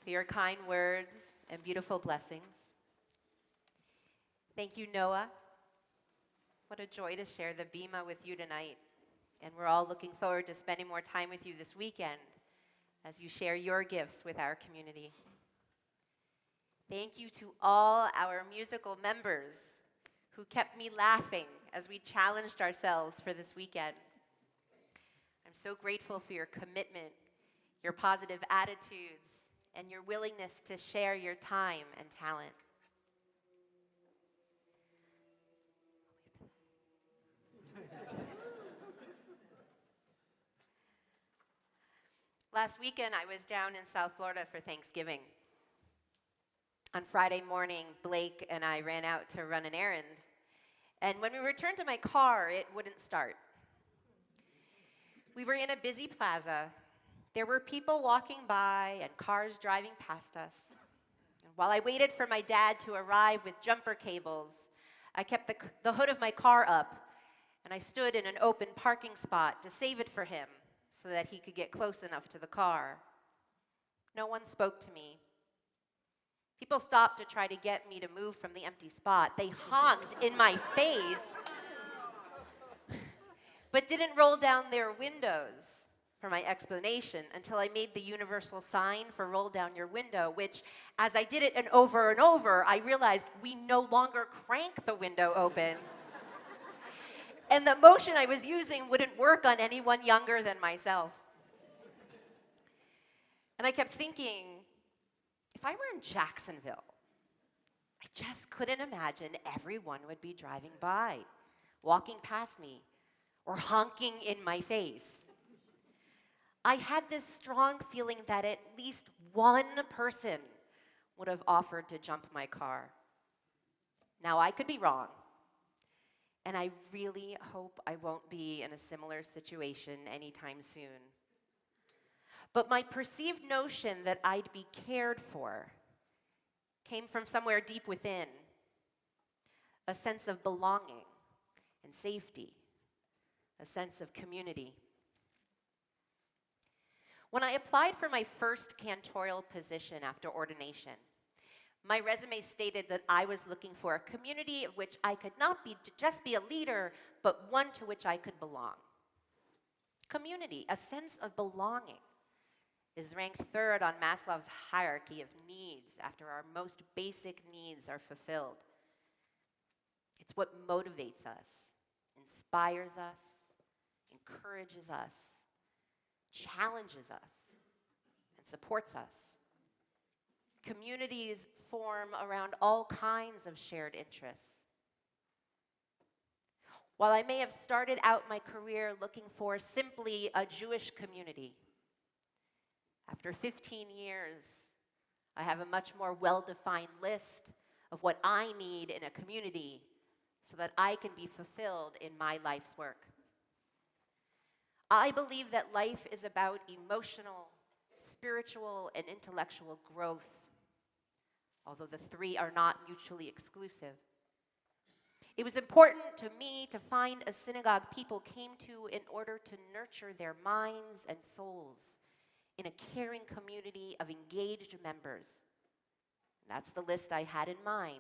for your kind words and beautiful blessings. Thank you, Noah. What a joy to share the Bima with you tonight. And we're all looking forward to spending more time with you this weekend as you share your gifts with our community. Thank you to all our musical members who kept me laughing as we challenged ourselves for this weekend. I'm so grateful for your commitment, your positive attitudes, and your willingness to share your time and talent. Last weekend, I was down in South Florida for Thanksgiving. On Friday morning, Blake and I ran out to run an errand. And when we returned to my car, it wouldn't start. We were in a busy plaza. There were people walking by and cars driving past us. And while I waited for my dad to arrive with jumper cables, I kept the hood of my car up, and I stood in an open parking spot to save it for him so that he could get close enough to the car. No one spoke to me. People stopped to try to get me to move from the empty spot. They honked in my face, but didn't roll down their windows for my explanation until I made the universal sign for roll down your window, which, as I did it and over, I realized we no longer crank the window open. And the motion I was using wouldn't work on anyone younger than myself. And I kept thinking, if I were in Jacksonville, I just couldn't imagine everyone would be driving by, walking past me, or honking in my face. I had this strong feeling that at least one person would have offered to jump my car. Now, I could be wrong, and I really hope I won't be in a similar situation anytime soon. But my perceived notion that I'd be cared for came from somewhere deep within, a sense of belonging and safety, a sense of community. When I applied for my first cantorial position after ordination, my resume stated that I was looking for a community of which I could not just be a leader, but one to which I could belong. Community, a sense of belonging, is ranked third on Maslow's hierarchy of needs after our most basic needs are fulfilled. It's what motivates us, inspires us, encourages us, challenges us, and supports us. Communities form around all kinds of shared interests. While I may have started out my career looking for simply a Jewish community, after 15 years, I have a much more well-defined list of what I need in a community so that I can be fulfilled in my life's work. I believe that life is about emotional, spiritual, and intellectual growth, although the three are not mutually exclusive. It was important to me to find a synagogue people came to in order to nurture their minds and souls in a caring community of engaged members. That's the list I had in mind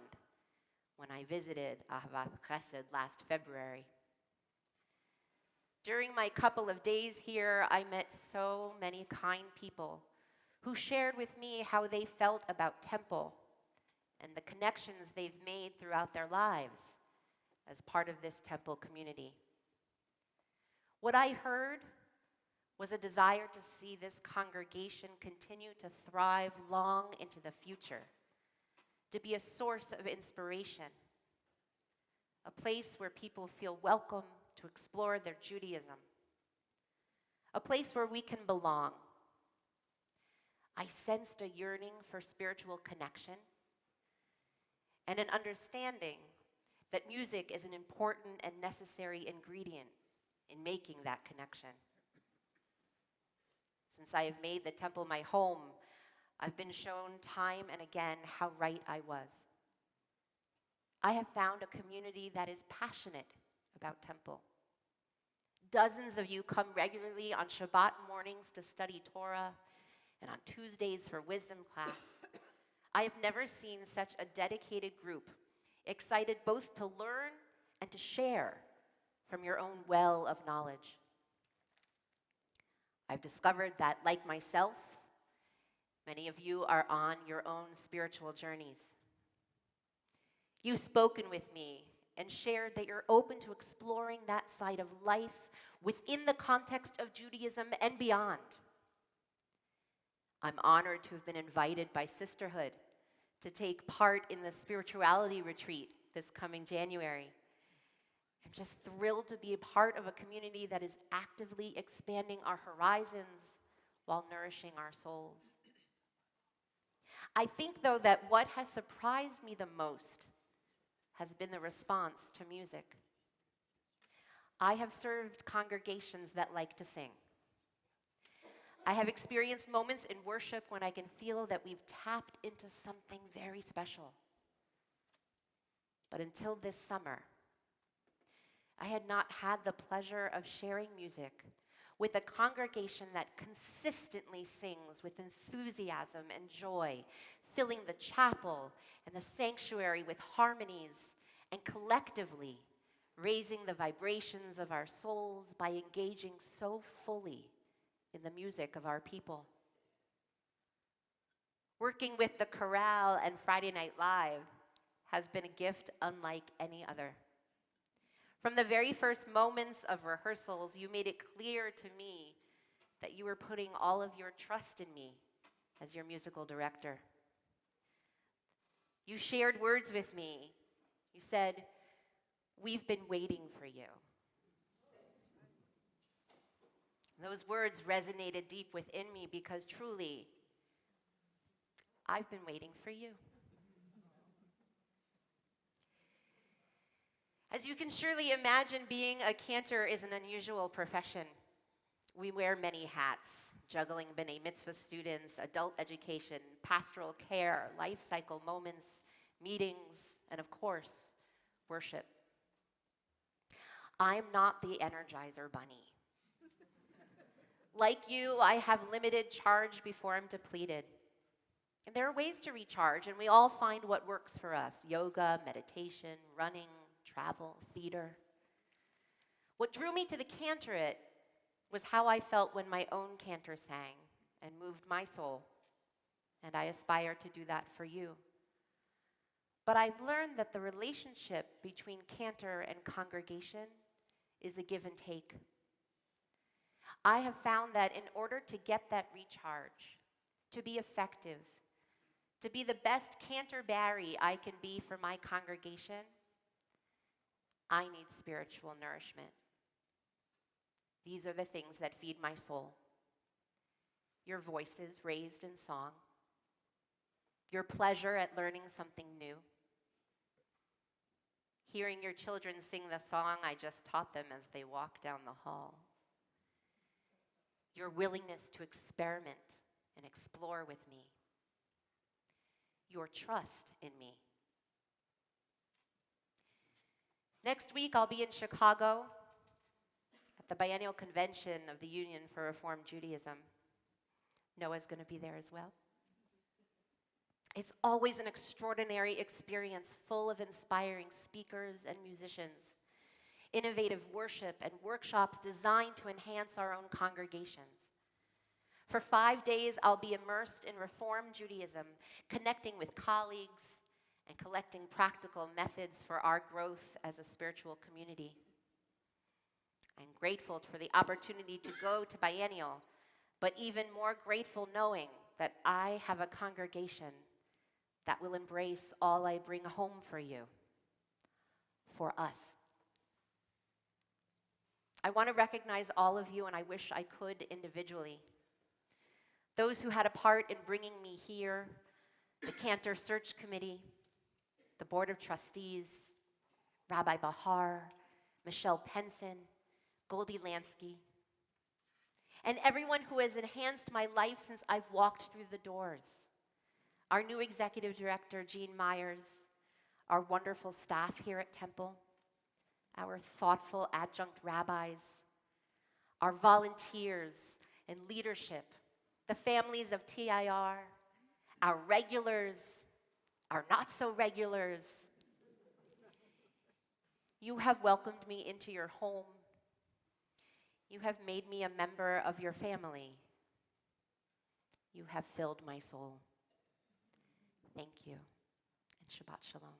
when I visited Ahavat Chesed last February. During my couple of days here, I met so many kind people who shared with me how they felt about Temple and the connections they've made throughout their lives as part of this Temple community. What I heard was a desire to see this congregation continue to thrive long into the future, to be a source of inspiration, a place where people feel welcome to explore their Judaism, a place where we can belong. I sensed a yearning for spiritual connection and an understanding that music is an important and necessary ingredient in making that connection. Since I have made the Temple my home, I've been shown time and again how right I was. I have found a community that is passionate about Temple. Dozens of you come regularly on Shabbat mornings to study Torah and on Tuesdays for wisdom class. I have never seen such a dedicated group, excited both to learn and to share from your own well of knowledge. I've discovered that, like myself, many of you are on your own spiritual journeys. You've spoken with me and shared that you're open to exploring that side of life within the context of Judaism and beyond. I'm honored to have been invited by Sisterhood to take part in the spirituality retreat this coming January. I'm just thrilled to be a part of a community that is actively expanding our horizons while nourishing our souls. I think, though, that what has surprised me the most has been the response to music. I have served congregations that like to sing. I have experienced moments in worship when I can feel that we've tapped into something very special. But until this summer, I had not had the pleasure of sharing music with a congregation that consistently sings with enthusiasm and joy, filling the chapel and the sanctuary with harmonies, and collectively raising the vibrations of our souls by engaging so fully in the music of our people. Working with the chorale and Friday Night Live has been a gift unlike any other. From the very first moments of rehearsals, you made it clear to me that you were putting all of your trust in me as your musical director. You shared words with me. You said, "We've been waiting for you." Those words resonated deep within me because truly, I've been waiting for you. As you can surely imagine, being a cantor is an unusual profession. We wear many hats, juggling B'nai Mitzvah students, adult education, pastoral care, life cycle moments, meetings, and of course, worship. I'm not the Energizer Bunny. Like you, I have limited charge before I'm depleted. And there are ways to recharge, and we all find what works for us: yoga, meditation, running, travel, theater. What drew me to the cantorate was how I felt when my own cantor sang and moved my soul, and I aspire to do that for you. But I've learned that the relationship between cantor and congregation is a give and take. I have found that in order to get that recharge, to be effective, to be the best Cantor Barry I can be for my congregation, I need spiritual nourishment. These are the things that feed my soul. Your voices raised in song, your pleasure at learning something new, hearing your children sing the song I just taught them as they walk down the hall, your willingness to experiment and explore with me, your trust in me. Next week, I'll be in Chicago at the biennial convention of the Union for Reform Judaism. Noah's going to be there as well. It's always an extraordinary experience full of inspiring speakers and musicians, innovative worship and workshops designed to enhance our own congregations. For 5 days, I'll be immersed in Reform Judaism, connecting with colleagues and collecting practical methods for our growth as a spiritual community. I'm grateful for the opportunity to go to biennial, but even more grateful knowing that I have a congregation that will embrace all I bring home for you, for us. I want to recognize all of you, and I wish I could individually. Those who had a part in bringing me here, the Cantor Search Committee, the Board of Trustees, Rabbi Bahar, Michelle Penson, Goldie Lansky, and everyone who has enhanced my life since I've walked through the doors. Our new executive director, Jean Myers, our wonderful staff here at Temple, our thoughtful adjunct rabbis, our volunteers and leadership, the families of TIR, our regulars, our not-so-regulars. You have welcomed me into your home. You have made me a member of your family. You have filled my soul. Thank you, and Shabbat Shalom.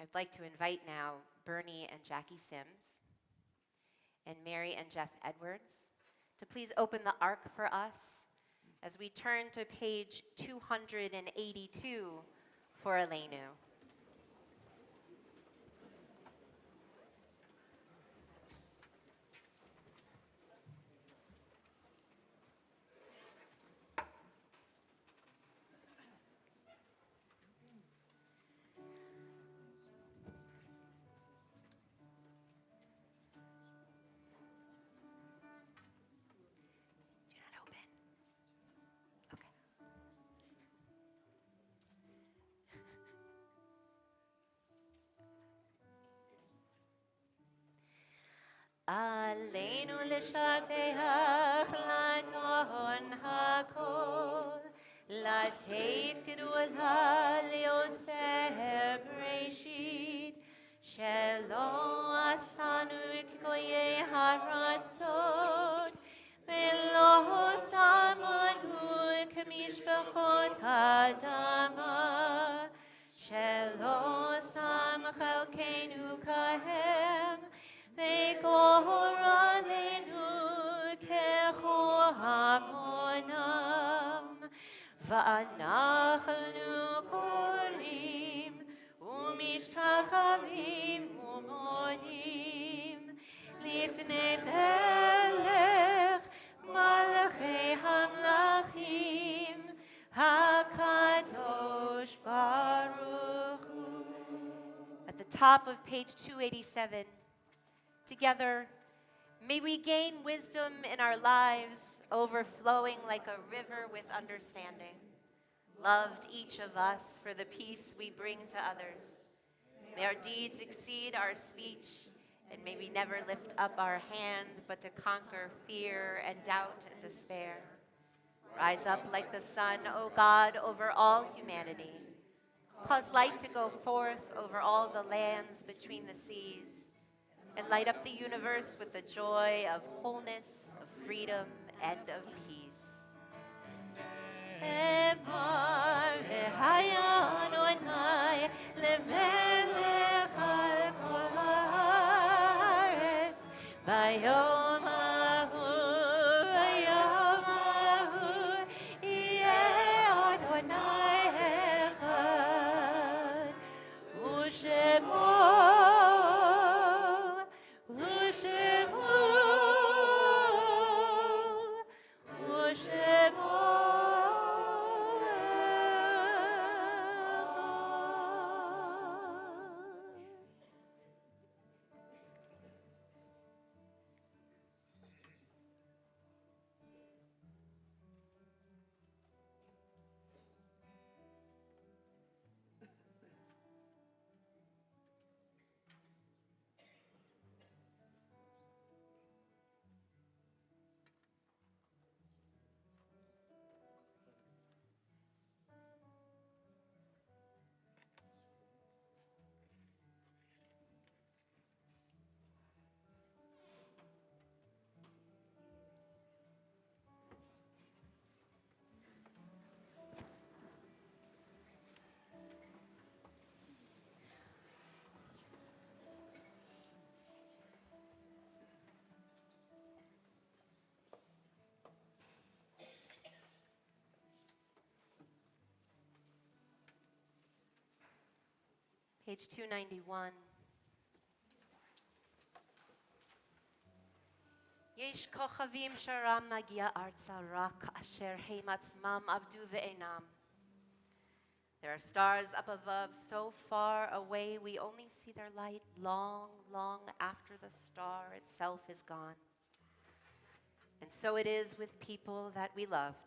I'd like to invite now Bernie and Jackie Sims and Mary and Jeff Edwards to please open the ark for us as we turn to page 282 for Aleinu. עלינו לשבח לאדון הכל, לתת גדולה ליוצר בראשית, שלא עשנו כגויי הרצות, ולא שמנו כמשפחות האדמה, שלא שם חלקנו כהם, וגורלנו כהמונם, ואנחנו קוראים ומשתחווים ומודים לפני מלך מלכי המלכים, הקדוש ברוך הוא. At the top of page 287, together, may we gain wisdom in our lives, overflowing like a river with understanding. Loved each of us for the peace we bring to others. May our deeds exceed our speech, and may we never lift up our hand but to conquer fear and doubt and despair. Rise up like the sun, O God, over all humanity. Cause light to go forth over all the lands between the seas, and light up the universe with the joy of wholeness, of freedom, and of peace. אמר אדוני למלך על כל הארץ, ביום ההוא יהיה אדוני אחד, ושמו Page 291. יש כוכבים שרם מגיע ארצה רק אשר הם עצמם עבדו ואינם. There are stars up above so far away we only see their light long, long after the star itself is gone. And so it is with people that we loved.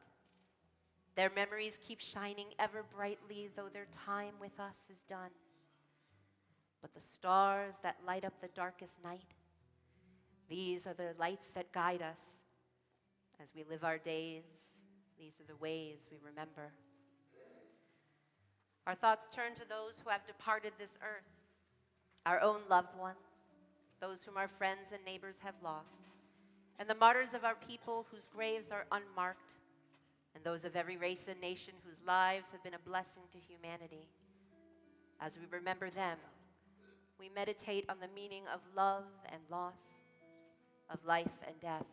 Their memories keep shining ever brightly though their time with us is done. But the stars that light up the darkest night, these are the lights that guide us. As we live our days, these are the ways we remember. Our thoughts turn to those who have departed this earth, our own loved ones, those whom our friends and neighbors have lost, and the martyrs of our people whose graves are unmarked, and those of every race and nation whose lives have been a blessing to humanity. As we remember them, we meditate on the meaning of love and loss, of life and death.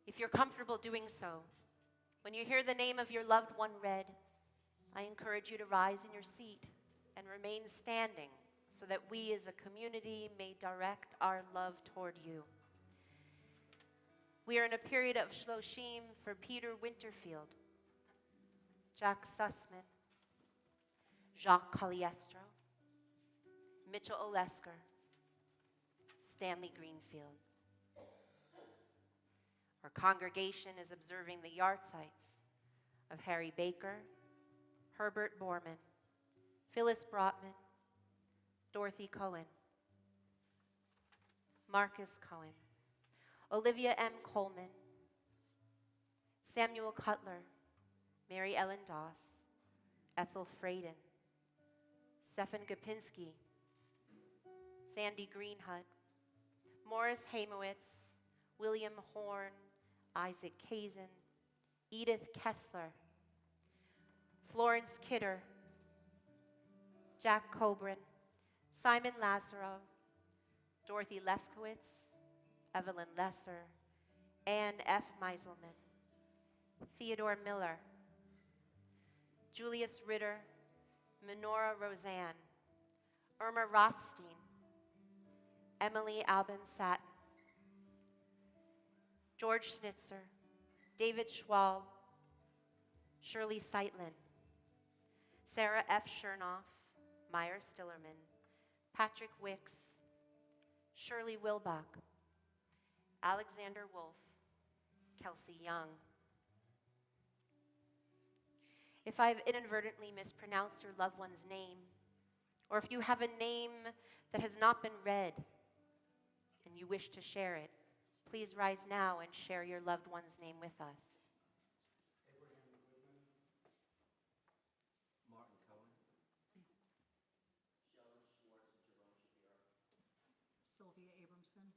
If you're comfortable doing so, when you hear the name of your loved one read, I encourage you to rise in your seat and remain standing so that we as a community may direct our love toward you. We are in a period of Shloshim for Peter Winterfield, Jack Sussman, Jacques Caliestro, Mitchell Olesker, Stanley Greenfield. Our congregation is observing the yahrzeits of Harry Baker, Herbert Borman, Phyllis Brotman, Dorothy Cohen, Marcus Cohen, Olivia M. Coleman, Samuel Cutler, Mary Ellen Doss, Ethel Fraden, Stefan Gopinski, Sandy Greenhut, Morris Hamowitz, William Horn, Isaac Kazin, Edith Kessler, Florence Kidder, Jack Coburn, Simon Lazarov, Dorothy Lefkowitz, Evelyn Lesser, Anne F. Meiselman, Theodore Miller, Julius Ritter, Minora Roseanne, Irma Rothstein, Emily Albin Satin, George Schnitzer, David Schwab, Shirley Seitlin, Sarah F. Chernoff, Meyer Stillerman, Patrick Wicks, Shirley Wilbach, Alexander Wolf, Kelsey Young. If I've inadvertently mispronounced your loved one's name, or if you have a name that has not been read and you wish to share it, please rise now and share your loved one's name with us. Martin Cohen. Sheldon Schwartz and Jerome Shapiro. Sylvia Abramson.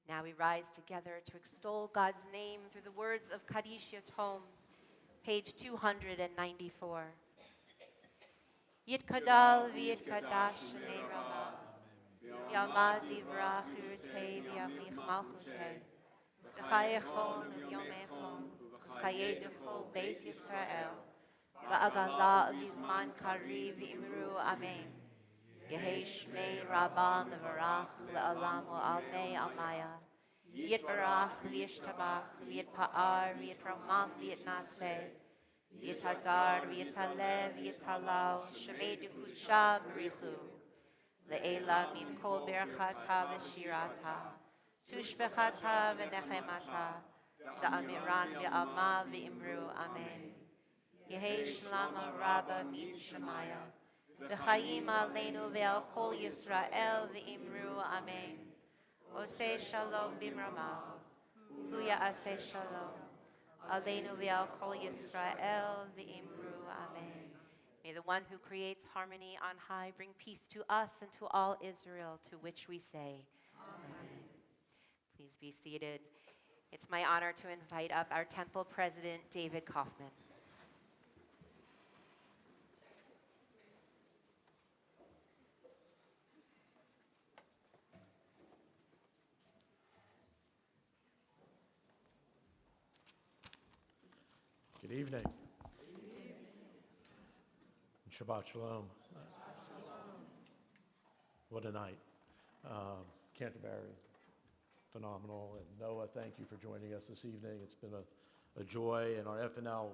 Now we rise together to extol God's name through the words of Kaddish Yatom, page 294. Yitkadal v'yitkadash shnei rama, v'yamad divrach yurtei v'yamlich malchutei, v'chayechon v'yomechon, v'chayei d'chol beit Yisrael, v'agala v'zman kari v'imru amen. Yehei shmei rabba mevarach le'alam u'almei almaya. Yitbarach v'yishtabach v'yitpa'ar v'yitramam v'yitnaseh. V'yitadar v'yitaleh v'yitalal shemei dukusha b'richu. Le'ela min kol berchata v'shirata. Tushbechata v'nechemata. Da'amiran v'alma v'imru amen. Yehei shlama rabba min shemaya. V'chayim aleinu ve'al kol Yisrael v'imru amen. Oseh shalom bimramav, hu ya'aseh shalom. Aleinu ve'al kol Yisrael v'imru amen. May the one who creates harmony on high bring peace to us and to all Israel, to which we say, amen. Please be seated. It's my honor to invite up our temple president, David Kaufman. Good evening. And Shabbat Shalom. What a night. Canterbury, phenomenal. And Noah, thank you for joining us this evening. It's been a joy. And our FNL,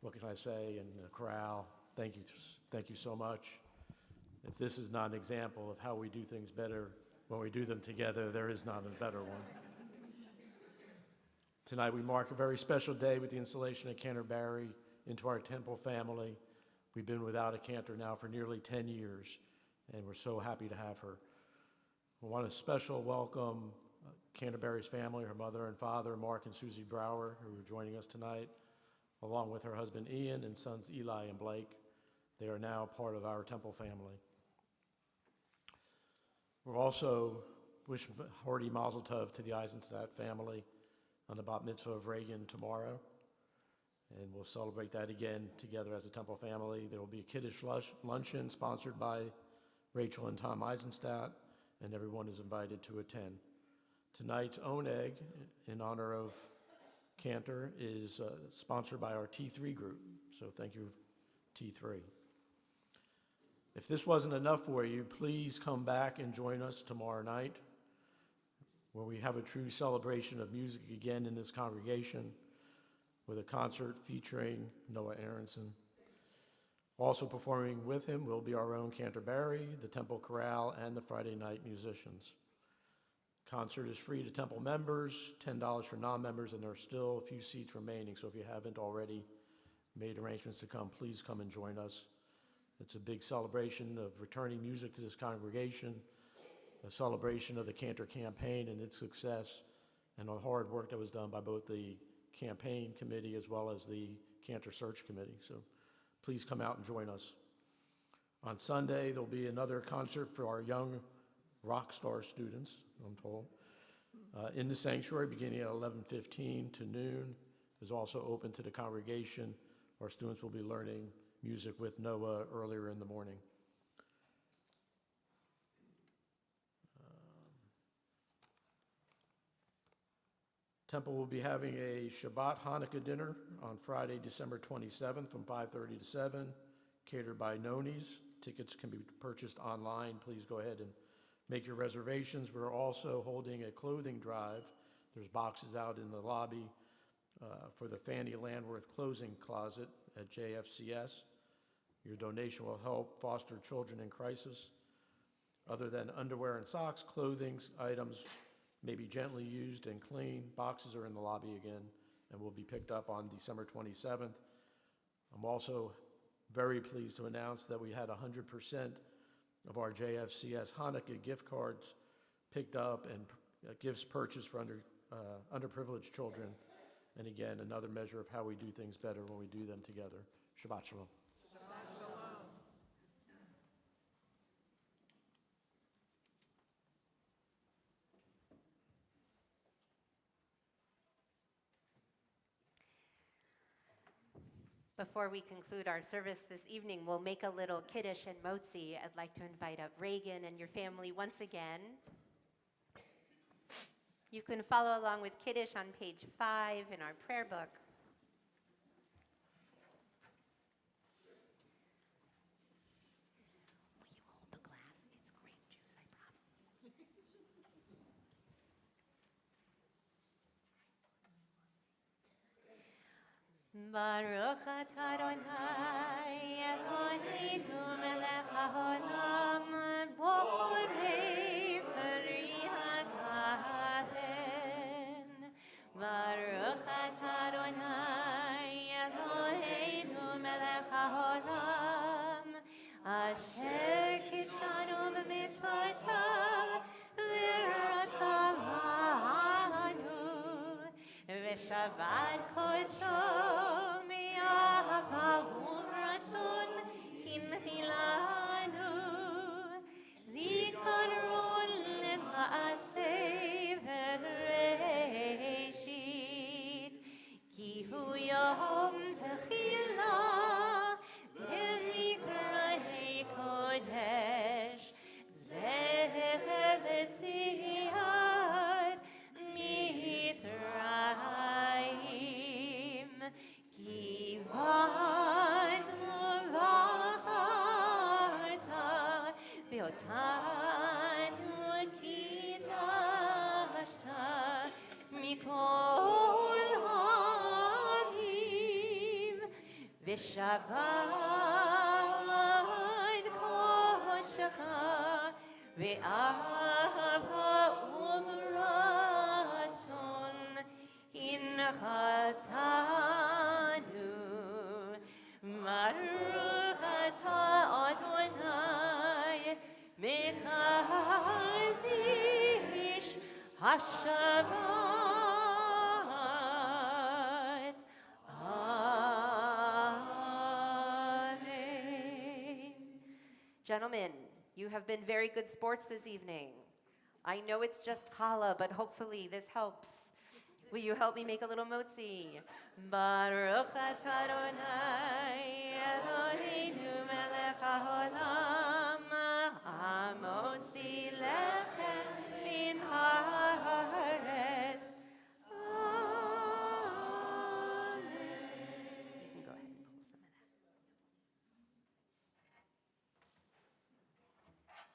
what can I say, and the chorale, thank you so much. If this is not an example of how we do things better when we do them together, there is not a better one. Tonight we mark a very special day with the installation of Canterbury into our temple family. We've been without a Cantor now for nearly 10 years, and we're so happy to have her. We want a special welcome Canterbury's family, her mother and father, Mark and Susie Brower, who are joining us tonight, along with her husband Ian and sons Eli and Blake. They are now part of our temple family. We're also wishing hearty mazel tov to the Eisenstadt family on the bat mitzvah of Reagan tomorrow, and we'll celebrate that again together as a temple family. There will be a kiddush luncheon sponsored by Rachel and Tom Eisenstadt, and everyone is invited to attend. Tonight's own egg, in honor of Cantor, is sponsored by our T3 group, so thank you, T3. If this wasn't enough for you, please come back and join us tomorrow night, where we have a true celebration of music again in this congregation with a concert featuring Noah Aronson. Also performing with him will be our own Cantor, the Temple Chorale, and the Friday night musicians. Concert is free to Temple members, $10 for non-members, and there are still a few seats remaining, so if you haven't already made arrangements to come, please come and join us. It's a big celebration of returning music to this congregation, a celebration of the Cantor campaign and its success, and the hard work that was done by both the campaign committee as well as the Cantor Search Committee. So please come out and join us. On Sunday, there'll be another concert for our young rock star students, I'm told, in the sanctuary beginning at 11:15 to noon. Is also open to the congregation. Our students will be learning music with Noah earlier in the morning. Temple will be having a Shabbat Hanukkah dinner on Friday, December 27th from 5:30 to 7, catered by Noni's. Tickets can be purchased online. Please go ahead and make your reservations. We're also holding a clothing drive. There's boxes out in the lobby for the Fanny Landworth Closing Closet at JFCS. Your donation will help foster children in crisis. Other than underwear and socks, clothing items may be gently used and clean. Boxes are in the lobby again and will be picked up on December 27th. I'm also very pleased to announce that we had 100% of our JFCS Hanukkah gift cards picked up and gifts purchased for underprivileged children. And again, another measure of how we do things better when we do them together. Shabbat Shalom. Before we conclude our service this evening, we'll make a little kiddush and motzi. I'd like to invite up Reagan and your family once again. You can follow along with kiddush on page 5 in our prayer book. Will you hold the glass? It's grape juice, I promise. Baruch atah Adonai Eloheinu melech haolam borei peri hagafen. Baruch atah Adonai Eloheinu melech haolam asher kitshanu b'mitzvotav v'ratzavanu v'shabbat kodsho Shabbat kodshecha ve'ahava uvratzon hinchatanu Baruch atah Adonai mekadosh haShabbat. Gentlemen, you have been very good sports this evening. I know it's just challah, but hopefully this helps. Will you help me make a little motzi? Baruch atah Adonai Eloheinu melech haolam hamotzi lechem min haaretz. Amen. You can go ahead and pull some of that.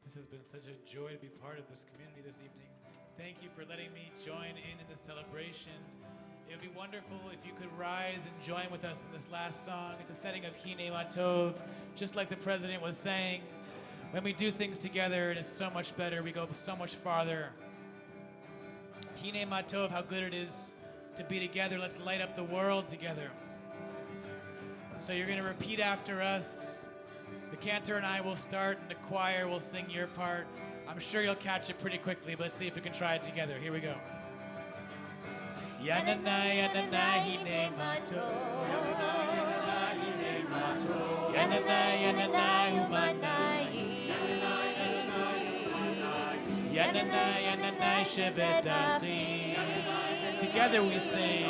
This has been such a joy to be part of this community this evening. Thank you for letting me join in this celebration. It would be wonderful if you could rise and join with us in this last song. It's a setting of Hine Matov, just like the president was saying. When we do things together, it is so much better. We go so much farther. Hine Matov, how good it is to be together. Let's light up the world together. So you're going to repeat after us. The cantor and I will start, and the choir will sing your part. I'm sure you'll catch it pretty quickly, but let's see if we can try it together. Here we go. Yanana, yanana, hine mato. Yanana, yanana, humanai. Yanana, yanana, shevet achim. Together we sing.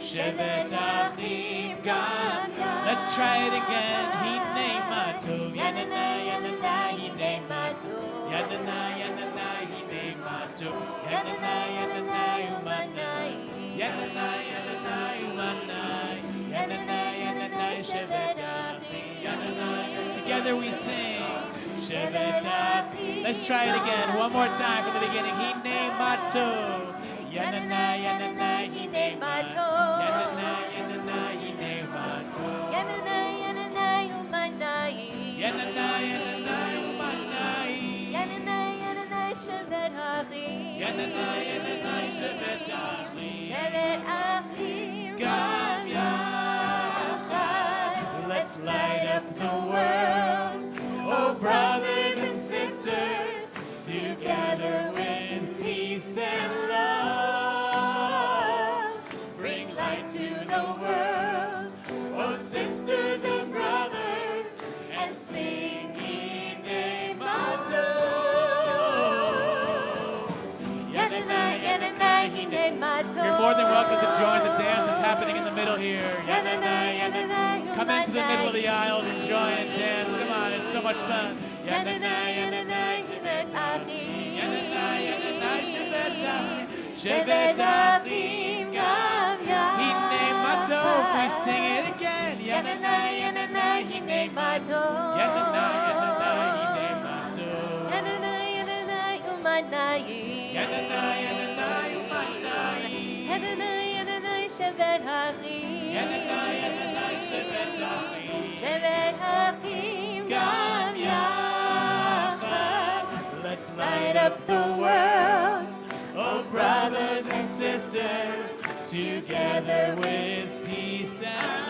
Shevet achim gam. Let's try it again. Hine mato. Yanana, yanana, hine mato. Yanana, yanana, hine mato. Yanana, yanana, humanai. Yanana, yanana, humanai. Yanana, yanana, shevet achim. Yanana, together we sing. Shevet achim. Let's try it again. One more time from the beginning. Hine mato. Yanana, yanana, hine mato. Yanana, yanana, hine mato. Yanana, yanana, humanai. Yanana, yanana, humanai. Yanana, yanana, shevet achim. Yanana, yanana, shevet achim. Shevet achim Gam yachad. Let's light up the world. Oh, brothers and sisters, together with peace and love. Bring light to the world. Oh, sisters and brothers, and sing Hine Matov. Yanana, yanana, hine mato. You're more than welcome to join the dance that's happening in the middle here. Yanana, yanana. Come into the middle of the aisles and join and dance. Come on, it's so much fun. Yanana, yanana, shevet achim. Yanana, yanana, shevet achim. Shevet achim gam hine matov. We sing it again. Yanana, yanana, hine matov. Yanana, yanana, hine matov. Yanana, yanana, humanai. Yanana, yanana, humanai. Yanana, yanana, shevet achim. Yanana, yanana, shevet achim. Shevet achim Gam yachad. Let's light up the world. Oh, brothers and sisters, together with peace and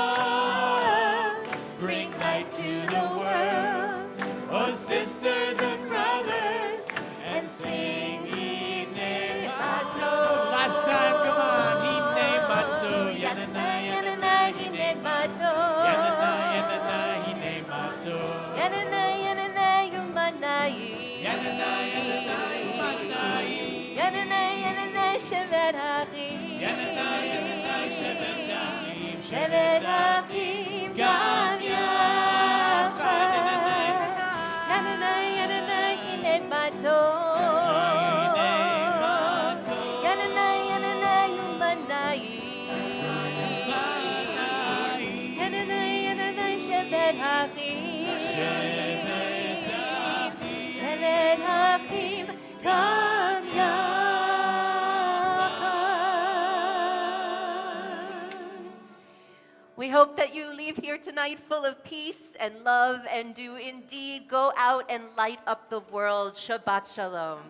love. Bring light to the world. Oh, sisters and brothers, and sing Hine Matov. Last time, come on. Hine Matov. Yanana, yanana, hine matov. Yanana, yanana, hine matov. Yanana, yanana, humanai. Yanana, yanana, humanai. Yanana, yanana, shevet achim. Yanana, yanana, shevet achim. Shevet achim Gam yachad. Yanana, yanana, hine matov. Yanana, yanana, humanai. Yanana, yanana, shevet achim. Shevet achim gam yachad. We hope that you leave here tonight full of peace and love and do indeed go out and light up the world. Shabbat Shalom.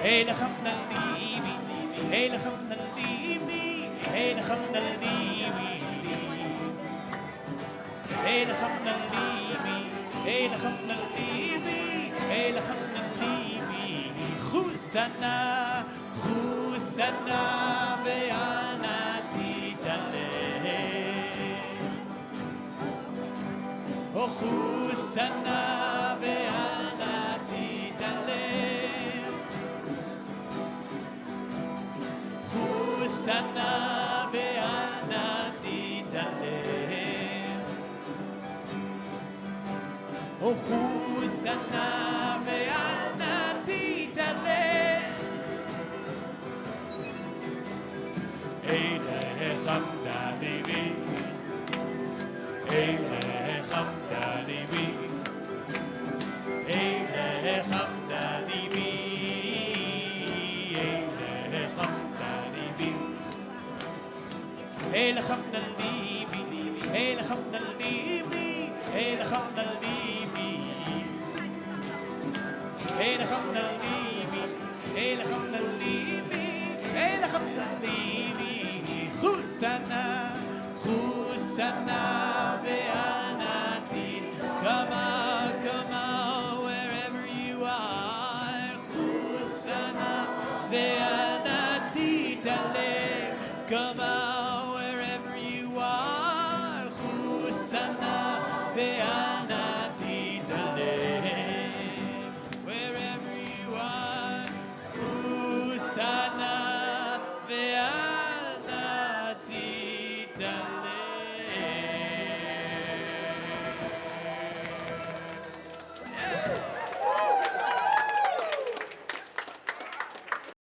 Elechem nalibi, Elechem nalibi, Elechem nalibi, Elechem nalibi, Elechem nalibi, Elechem nalibi, Chusana, Chusana ve'anati taleh, O Chusana ve'anati taleh, Chusana ve'anati taleh, O Chusana ve'anati taleh, Elechem nalibi, Elechem nalibi, Elechem nalibi, Elechem nalibi, Elechem nalibi, Elechem nalibi, Elechem nalibi, Elechem nalibi, Elechem nalibi, Elechem nalibi, Chusana, Chusana ve'anati, come on, wherever you are, Chusana ve'anati taleh, come on.